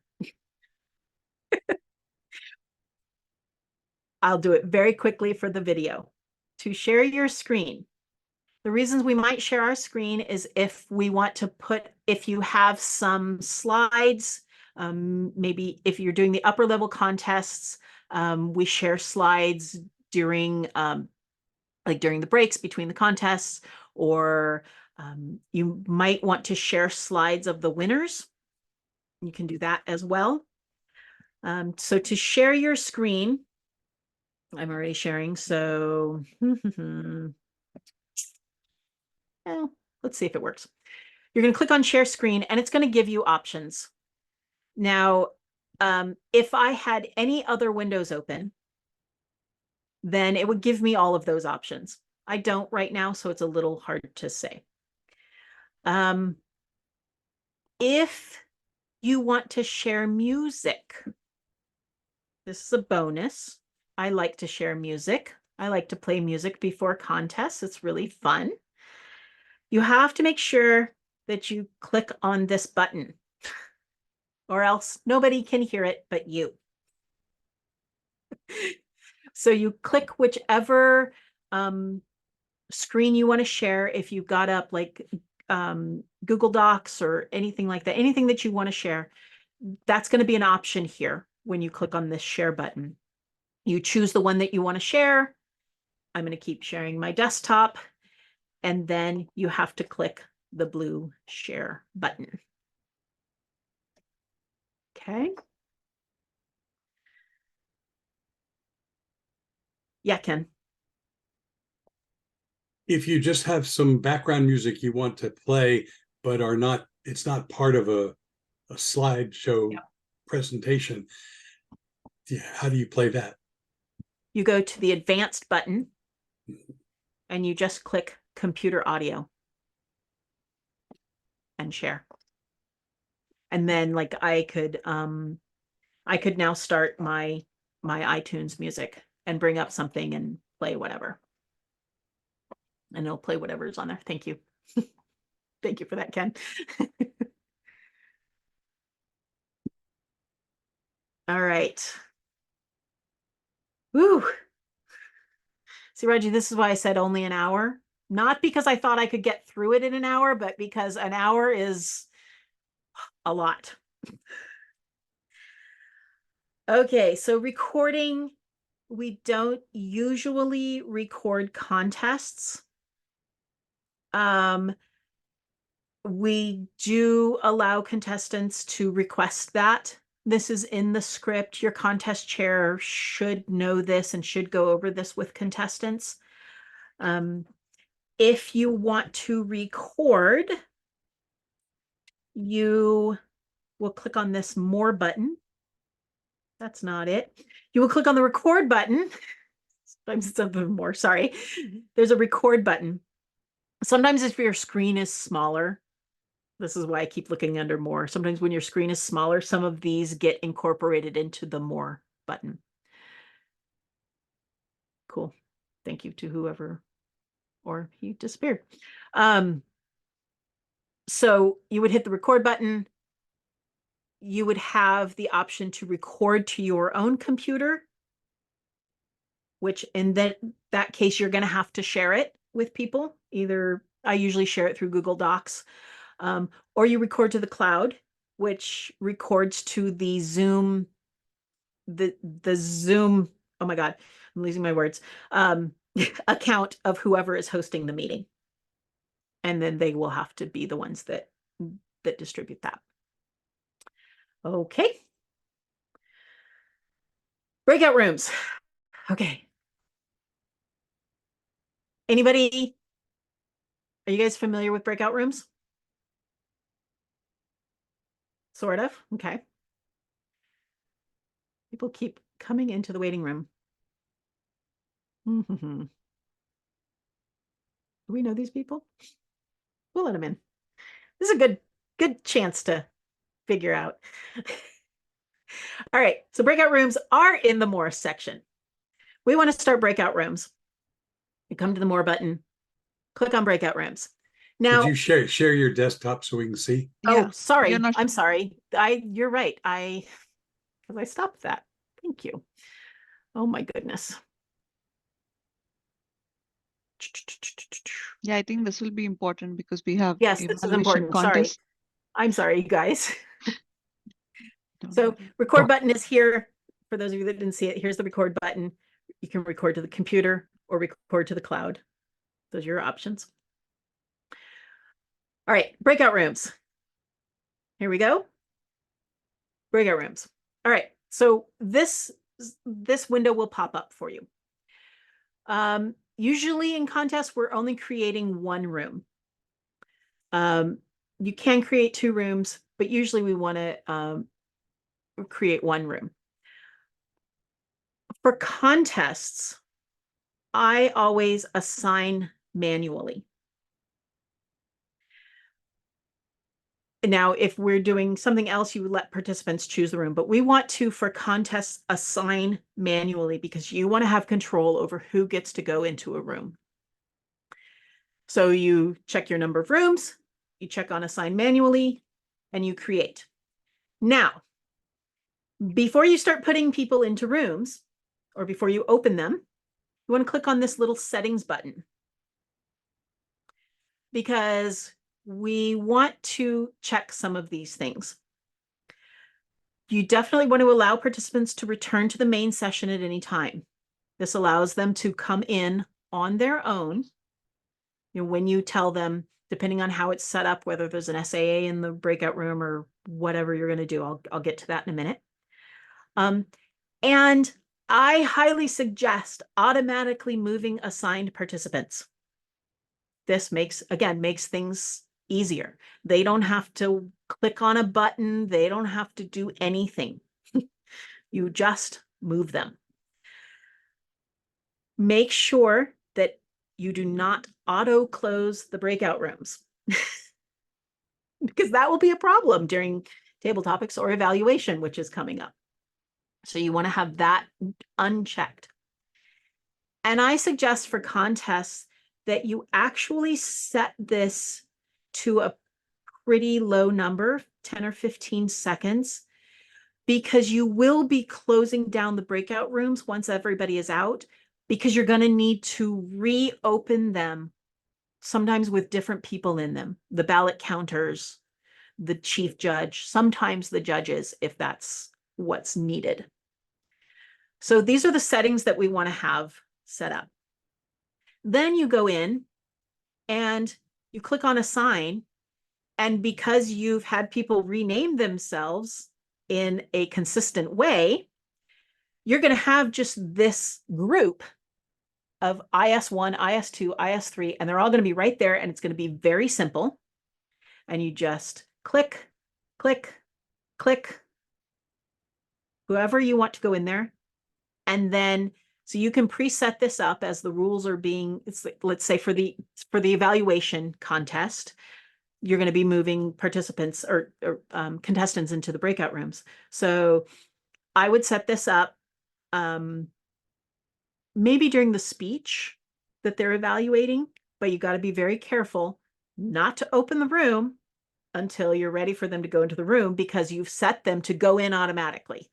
I'll do it very quickly for the video. To share your screen, the reasons we might share our screen is if we want to put, if you have some slides, maybe if you're doing the upper level contests, we share slides during, like during the breaks between the contests, or you might want to share slides of the winners. You can do that as well. So to share your screen, I'm already sharing, so well, let's see if it works. You're going to click on share screen and it's going to give you options. Now, if I had any other windows open, then it would give me all of those options. I don't right now, so it's a little hard to say. If you want to share music, this is a bonus. I like to share music. I like to play music before contests. It's really fun. You have to make sure that you click on this button, or else nobody can hear it but you. So you click whichever screen you want to share. If you've got up like Google Docs or anything like that, anything that you want to share, that's going to be an option here when you click on this share button. You choose the one that you want to share. I'm going to keep sharing my desktop, and then you have to click the blue share button. Okay. Yeah, Ken. If you just have some background music you want to play, but it's not part of a slideshow presentation, how do you play that? You go to the advanced button and you just click computer audio and share. And then like I could now start my iTunes music and bring up something and play whatever. And it'll play whatever's on there. Thank you. Thank you for that, Ken. All right. Woo. See, Reggie, this is why I said only an hour. Not because I thought I could get through it in an hour, but because an hour is a lot. Okay, so recording, we don't usually record contests. We do allow contestants to request that. This is in the script. Your contest chair should know this and should go over this with contestants. If you want to record, you will click on this more button. That's not it. You will click on the record button. Sometimes it's something more, sorry. There's a record button. Sometimes if your screen is smaller, this is why I keep looking under more. Sometimes when your screen is smaller, some of these get incorporated into the more button. Cool. Thank you to whoever, or he disappeared. So you would hit the record button. You would have the option to record to your own computer, which in that case, you're going to have to share it with people. Either I usually share it through Google Docs, or you record to the cloud, which records to the Zoom, the Zoom, oh my God, I'm losing my words, account of whoever is hosting the meeting. And then they will have to be the ones that distribute that. Okay. Breakout rooms. Okay. Anybody? Are you guys familiar with breakout rooms? Sort of. Okay. People keep coming into the waiting room. Do we know these people? We'll let them in. This is a good chance to figure out. All right. So breakout rooms are in the more section. We want to start breakout rooms. You come to the more button, click on breakout rooms. Now, Could you share your desktop so we can see? oh, sorry. you're not- I'm sorry. You're right. Because I stopped that. Thank you. Oh my goodness. Yeah, I think this will be important because we have Yes, this is evaluation important. Sorry. contest. I'm sorry, you guys. Don't So worry. record button is here. For those of you that didn't see it, here's the record button. You can record to the computer or record to the cloud. Those are your options. All right, breakout rooms. Here we go. Breakout rooms. All right, so this window will pop up for you. Usually in contests, we're only creating one room. You can create two rooms, but usually we want to create one room. For contests, I always assign manually. Now, if we're doing something else, you let participants choose the room, but we want to, for contests, assign manually because you want to have control over who gets to go into a room. So you check your number of rooms, you check on assign manually, and you create. Now, before you start putting people into rooms, or before you open them, you want to click on this little settings button because we want to check some of these things. You definitely want to allow participants to return to the main session at any time. This allows them to come in on their own. You know, when you tell them, depending on how it's set up, whether there's an SAA in the breakout room or whatever you're going to do, I'll get to that in a minute. And I highly suggest automatically moving assigned participants. This makes things easier. They don't have to click on a button. They don't have to do anything. You just move them. Make sure that you do not auto close the breakout rooms because that will be a problem during table topics or evaluation, which is coming up. So you want to have that unchecked. And I suggest for contests that you actually set this to a pretty low number, 10 or 15 seconds, because you will be closing down the breakout rooms once everybody is out, because you're going to need to reopen them, sometimes with different people in them, the ballot counters, the chief judge, sometimes the judges, if that's what's needed. So these are the settings that we want to have set up. Then you go in and you click on assign. And because you've had people rename themselves in a consistent way, you're going to have just this group of IS1, IS2, IS3, and they're all going to be right there. And it's going to be very simple. And you just click, click, click, whoever you want to go in there. And then, so you can preset this up as the rules are being, let's say for the evaluation contest, you're going to be moving participants or contestants into the breakout rooms. So I would set this up maybe during the speech that they're evaluating, but you got to be very careful not to open the room until you're ready for them to go into the room because you've set them to go in automatically.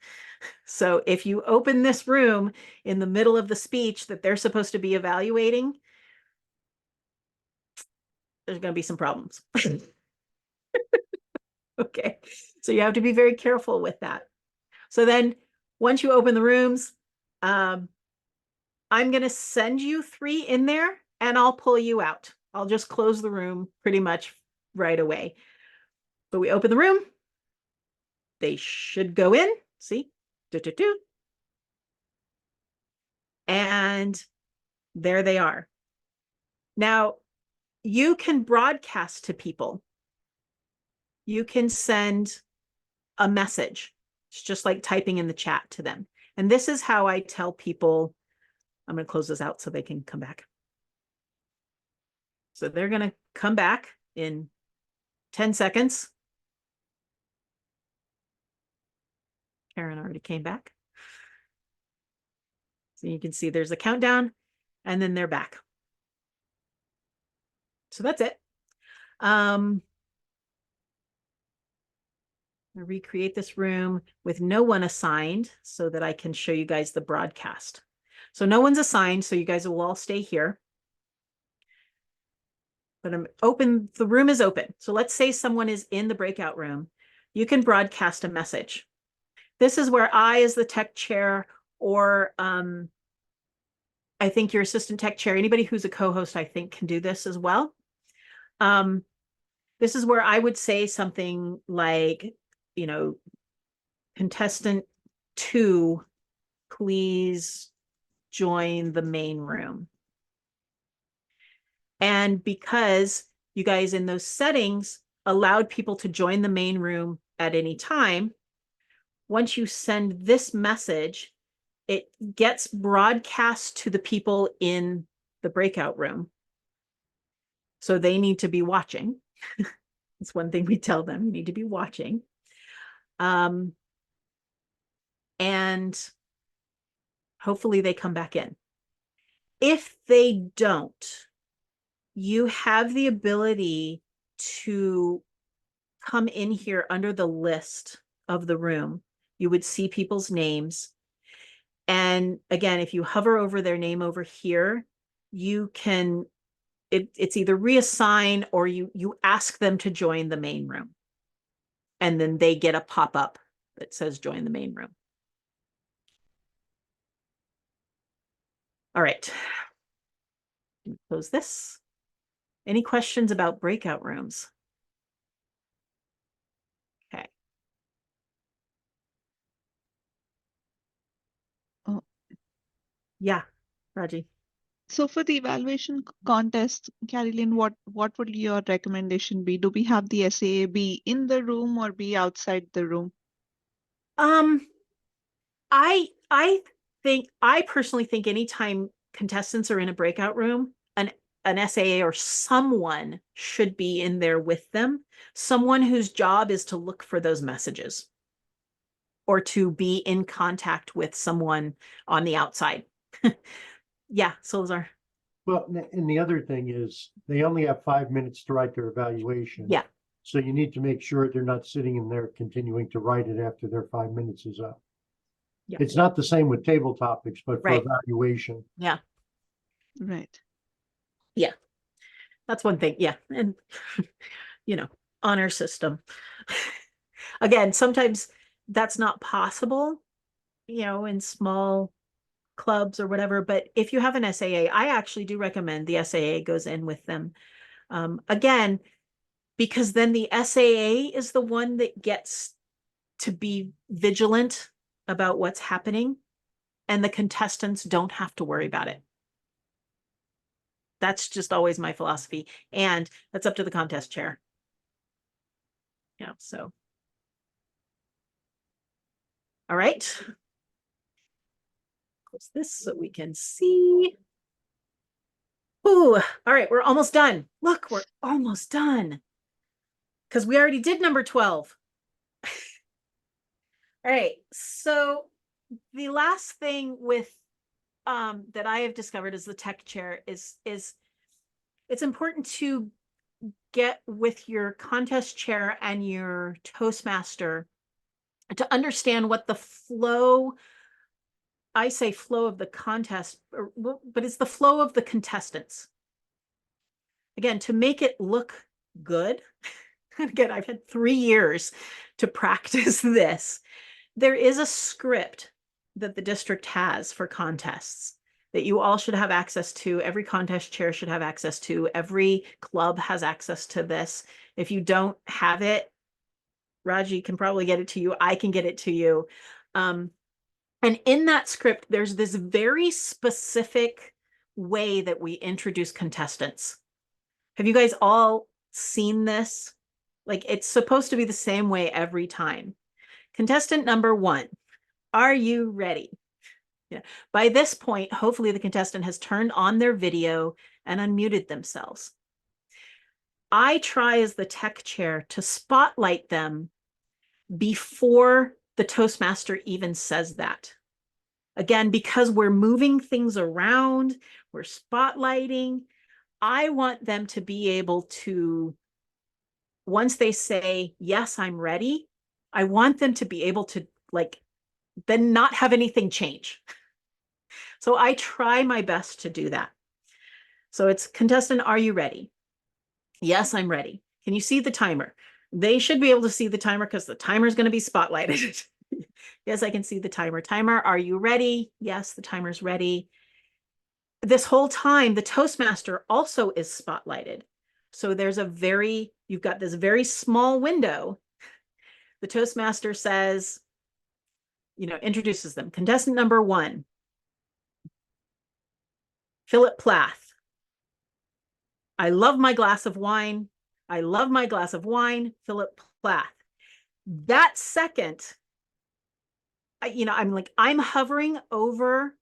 So if you open this room in the middle of the speech that they're supposed to be evaluating, there's going to be some problems. Okay, so you have to be very careful with that. So then once you open the rooms, I'm going to send you 3 in there and I'll pull you out. I'll just close the room pretty much right away. But we open the room. They should go in. See? And there they are. Now, you can broadcast to people. You can send a message. It's just like typing in the chat to them. And this is how I tell people, I'm going to close this out so they can come back. So they're going to come back in 10 seconds. Karen already came back. So you can see there's a countdown and then they're back. So that's it. I recreate this room with no one assigned so that I can show you guys the broadcast. So no one's assigned, so you guys will all stay here. But I'm open, the room is open. So let's say someone is in the breakout room. You can broadcast a message. This is where I, as the tech chair, or I think your assistant tech chair, anybody who's a co-host, I think can do this as well. This is where I would say something like, you know, contestant 2, please join the main room. And because you guys in those settings allowed people to join the main room at any time, once you send this message, it gets broadcast to the people in the breakout room. So they need to be watching. It's one thing we tell them, you need to be watching. And hopefully they come back in. If they don't, you have the ability to come in here under the list of the room. You would see people's names. And again, if you hover over their name over here, you can, it's either reassign or you ask them to join the main room. And then they get a pop-up that says join the main room. All right. Close this. Any questions about breakout rooms? Okay. Oh. Yeah, Raji. So for the evaluation contest, Kari Lynn, what would your recommendation be? Do we have the SAA be in the room or be outside the room? I personally think anytime contestants are in a breakout room, an SAA or someone should be in there with them. Someone whose job is to look for those messages or to be in contact with someone on the outside. Yeah, Salazar. Well, and the other thing is they only have 5 minutes to write their evaluation. Yeah. So you need to make sure they're not sitting in there continuing to write it after their 5 minutes is up. Yeah. It's not the same with table topics, but for Right. evaluation. Yeah. Right. Yeah. That's one thing. Yeah. And, honor system. Again, sometimes that's not possible, in small clubs or whatever. But if you have an SAA, I actually do recommend the SAA goes in with them. Again, because then the SAA is the one that gets to be vigilant about what's happening, and the contestants don't have to worry about it. That's just always my philosophy. And that's up to the contest chair. Yeah, so. All right. Close this so we can see. Ooh, all right, we're almost done. Look, we're almost done. Because we already did number 12. All right, so the last thing with that I have discovered as the tech chair is it's important to get with your contest chair and your Toastmaster to understand what the flow, I say flow of the contest, but it's the flow of the contestants. Again, to make it look good. Again, I've had 3 years to practice this. There is a script that the district has for contests that you all should have access to. Every contest chair should have access to. Every club has access to this. If you don't have it, Raji can probably get it to you. I can get it to you. And in that script, there's this very specific way that we introduce contestants. Have you guys all seen this? Like, it's supposed to be the same way every time. Contestant number 1, are you ready? Yeah. By this point, hopefully the contestant has turned on their video and unmuted themselves. I try as the tech chair to spotlight them before the Toastmaster even says that. Again, because we're moving things around, we're spotlighting. I want them to be able to, once they say, yes, I'm ready, I want them to be able to then not have anything change. So I try my best to do that. So it's contestant, are you ready? Yes, I'm ready. Can you see the timer? They should be able to see the timer because the timer is going to be spotlighted. Yes, I can see the timer. Timer, are you ready? Yes, the timer's ready. This whole time, the Toastmaster also is spotlighted. So you've got this very small window. The Toastmaster says, introduces them. Contestant number 1, Philip Plath. I love my glass of wine. I love my glass of wine, Philip Plath. That second, I'm hovering over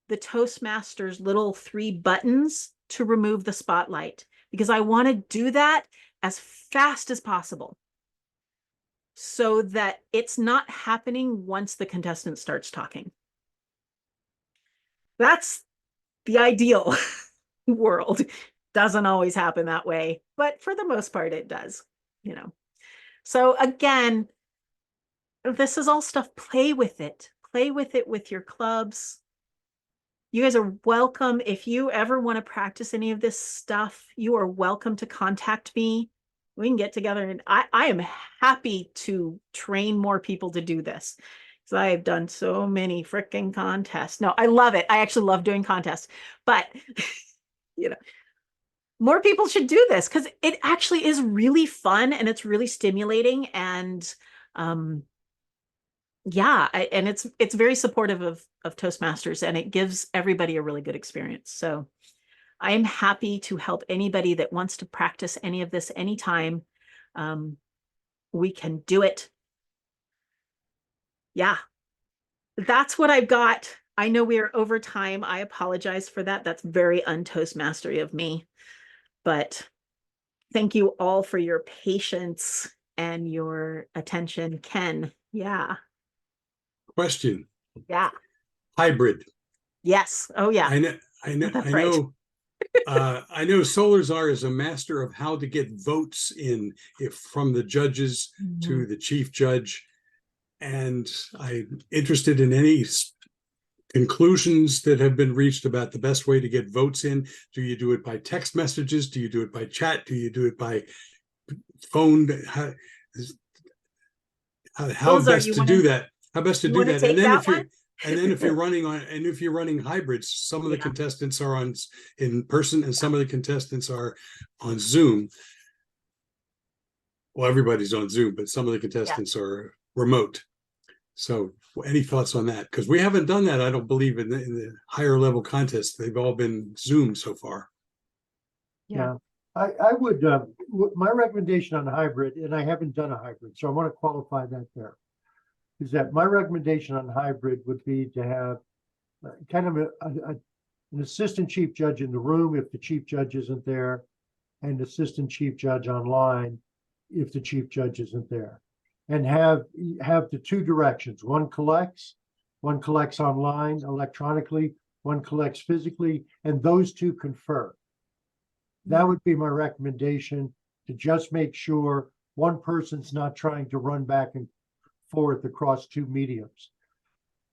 the Toastmasters little 3 buttons to remove the spotlight because I want to do that as fast as possible so that it's not happening once the contestant starts talking. That's the ideal world. Doesn't always happen that way, but for the most part it does, So again, this is all stuff. Play with it with your clubs. You guys are welcome. If you ever want to practice any of this stuff, you are welcome to contact me. We can get together, and I am happy to train more people to do this because I have done so many freaking contests. No, I love it. I actually love doing contests, but more people should do this because it actually is really fun and it's really stimulating, and yeah, and it's very supportive of Toastmasters, and it gives everybody a really good experience. So I'm happy to help anybody that wants to practice any of this anytime. We can do it. Yeah, that's what I've got. I know we are over time. I apologize for that. That's very un-Toastmastery of me. But thank you all for your patience and your attention. Ken, yeah. Question. Yeah. Hybrid. Yes. Oh, yeah. That's right. I know Solazar is a master of how to get votes in from the judges to the chief judge. And I'm interested in any conclusions that have been reached about the best way to get votes in. Do you do it by text messages? Do you do it by chat? Do you do it by phone? How best to do that? How best to do that? And then if you're running hybrids, some of the contestants are in person and some of the contestants are on Zoom. Well, everybody's on Zoom, but some of the contestants are remote. So any thoughts on that? Because we haven't done that, I don't believe, in the higher level contests. They've all been Zoom so far. Yeah. I would, my recommendation on hybrid, and I haven't done a hybrid, so I want to qualify that there, is that my recommendation on hybrid would be to have kind of an assistant chief judge in the room if the chief judge isn't there, and assistant chief judge online if the chief judge isn't there, and have the 2 directions. One collects online electronically, one collects physically, and those 2 confer. That would be my recommendation, to just make sure one person's not trying to run back and forth across 2 mediums.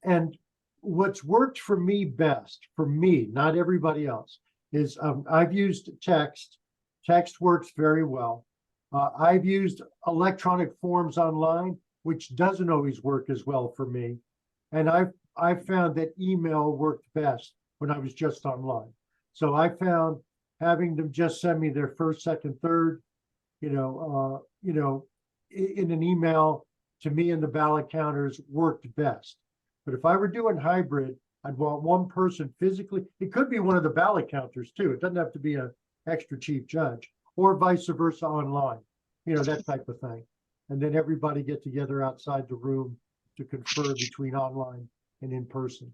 And what's worked for me best, for me, not everybody else, is I've used text. Text works very well. I've used electronic forms online, which doesn't always work as well for me. And I've found that email worked best when I was just online. So I found having them just send me their first, second, third, in an email to me and the ballot counters worked best. But if I were doing hybrid, I'd want one person physically. It could be one of the ballot counters too. It doesn't have to be an extra chief judge, or vice versa online, that type of thing. And then everybody get together outside the room to confer between online and in person.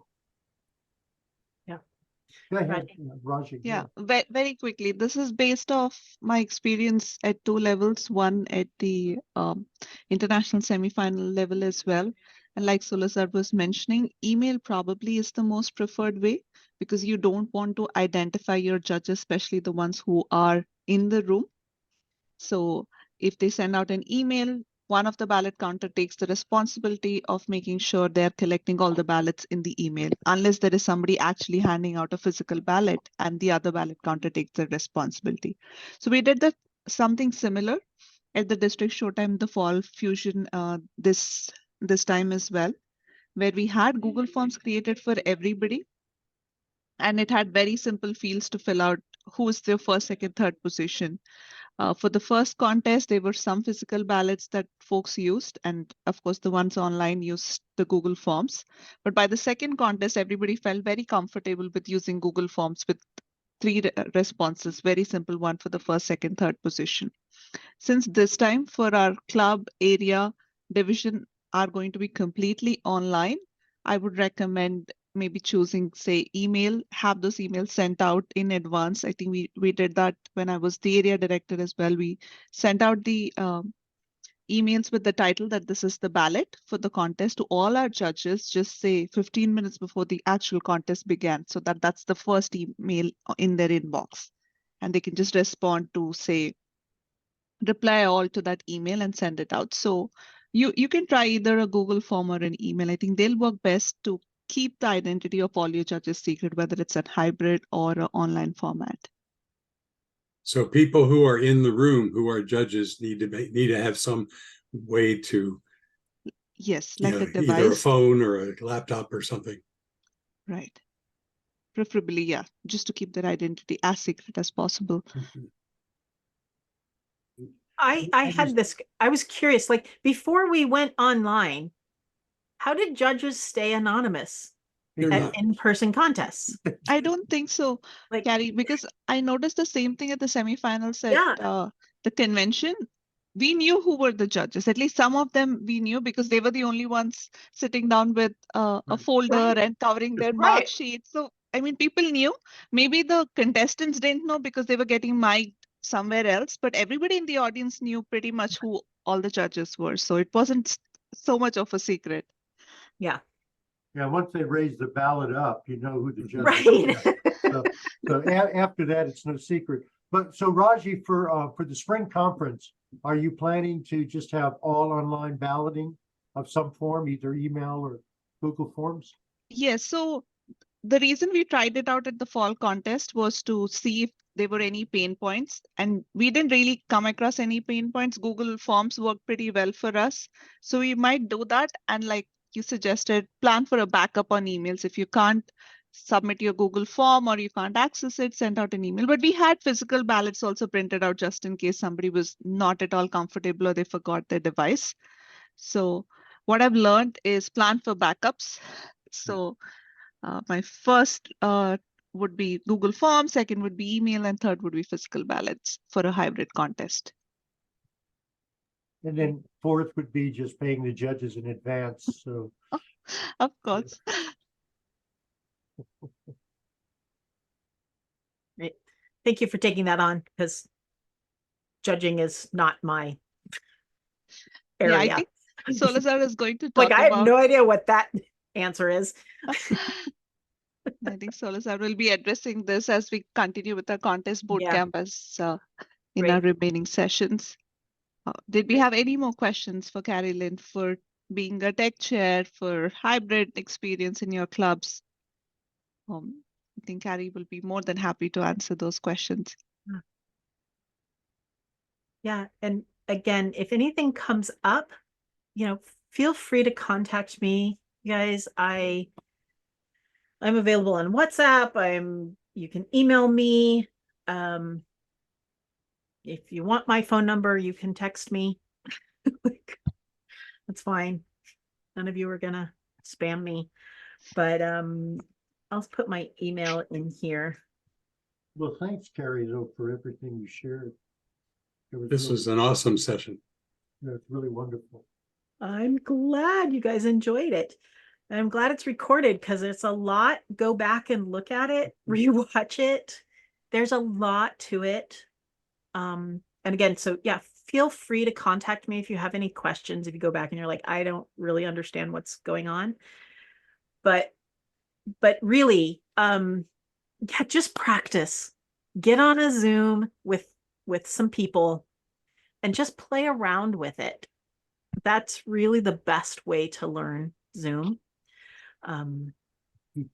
Go ahead, Raji. Yeah, very quickly. This is based off my experience at 2 levels, one at the international semifinal level as well. And like Solazar was mentioning, email probably is the most preferred way because you don't want to identify your judges, especially the ones who are in the room. So if they send out an email, one of the ballot counter takes the responsibility of making sure they're collecting all the ballots in the email, unless there is somebody actually handing out a physical ballot and the other ballot counter takes the responsibility. So we did something similar at the District Showtime, the Fall Fusion this time as well, where we had Google Forms created for everybody. And it had very simple fields to fill out who is their first, second, third position. For the first contest, there were some physical ballots that folks used, and of course, the ones online used the Google Forms. But by the second contest, everybody felt very comfortable with using Google Forms with 3 responses, very simple one for the first, second, third position. Since this time for our club, area, division are going to be completely online, I would recommend maybe choosing, say, email, have those emails sent out in advance. I think we did that when I was the area director as well. We sent out the emails with the title that this is the ballot for the contest to all our judges, just say 15 minutes before the actual contest began, so that that's the first email in their inbox. And they can just respond to, say, reply all to that email and send it out. So you can try either a Google form or an email. I think they'll work best to keep the identity of all your judges secret, whether it's a hybrid or an online format. So people who are in the room, who are judges, need to have some way to, Yes, you like know, a either a device. phone or a laptop or something. Right. Preferably, yeah, just to keep their identity as secret as possible. I was curious, like before we went online, how did judges stay anonymous They're at not. in-person contests? I don't think so, Like, Carrie, because I noticed the same thing at the semifinals at yeah, the convention. We knew who were the judges. At least some of them we knew because they were the only ones sitting down with a Right. folder Right. and covering their mark right, sheet. So, I mean, people knew. Maybe the contestants didn't know because they were getting mic'd somewhere else, but everybody in the audience knew pretty much who all the judges were. So it wasn't so much of a secret. yeah, Yeah, once they raise the ballot up, you know who the judge is. right. So after that, it's no secret. But so Raji, for the spring conference, are you planning to just have all online balloting of some form, either email or Google Forms? Yes. So the reason we tried it out at the fall contest was to see if there were any pain points, and we didn't really come across any pain points. Google Forms worked pretty well for us, so we might do that. And like you suggested, plan for a backup on emails. If you can't submit your Google form or you can't access it, send out an email. But we had physical ballots also printed out just in case somebody was not at all comfortable or they forgot their device. So what I've learned is plan for backups. So my first would be Google Forms, second would be email, and third would be physical ballots for a hybrid contest. And then fourth would be just paying the judges in advance. So Of course. Right. Thank you for taking that on, because judging is not my Yeah, I area. think Solazar is going to Like, talk I have about. no idea what that answer is. I think Solazar will be addressing this as we continue with our contest Yeah. bootcamp as in our remaining sessions. Did we have any more questions for Kari Lynn for being a tech chair, for hybrid experience in your clubs? I think Kari will be more than happy to answer those questions. Yeah. And again, if anything comes up, feel free to contact me, guys. I'm available on WhatsApp. You can email me. If you want my phone number, you can text me. That's fine. None of you are gonna spam me, but I'll put my email in here. well, thanks, Carrie, though, for everything you shared. This was an awesome session. It's really wonderful. I'm glad you guys enjoyed it. And I'm glad it's recorded because it's a lot. Go back and look at it, rewatch it. There's a lot to it. And again, so yeah, feel free to contact me if you have any questions. If you go back and you're like, I don't really understand what's going on. But really, yeah, just practice. Get on a Zoom with some people and just play around with it. That's really the best way to learn Zoom. And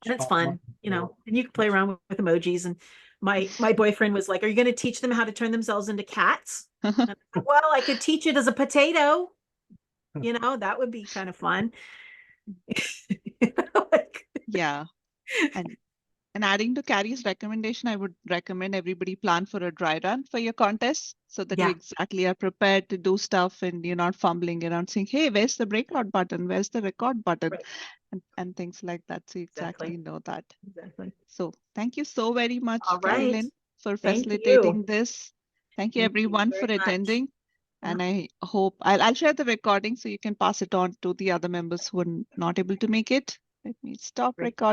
it's fun, and you can play around with emojis. And my boyfriend was like, are you going to teach them how to turn themselves into cats? Well, I could teach it as a potato. That would be kind of fun. Yeah. And adding to Carrie's recommendation, I would recommend everybody plan for a dry run for your contest so that you exactly are prepared to do stuff and you're not fumbling around saying, hey, where's the breakout button? Where's the record button? Right. And things like that. So you exactly know that. Exactly. So thank you so very much, Kari Lynn, for Thank facilitating you. this. Thank you everyone for attending. Yeah. And I hope I'll share the recording so you can pass it on to the other members who are not able to make it. Let me stop Great. recording.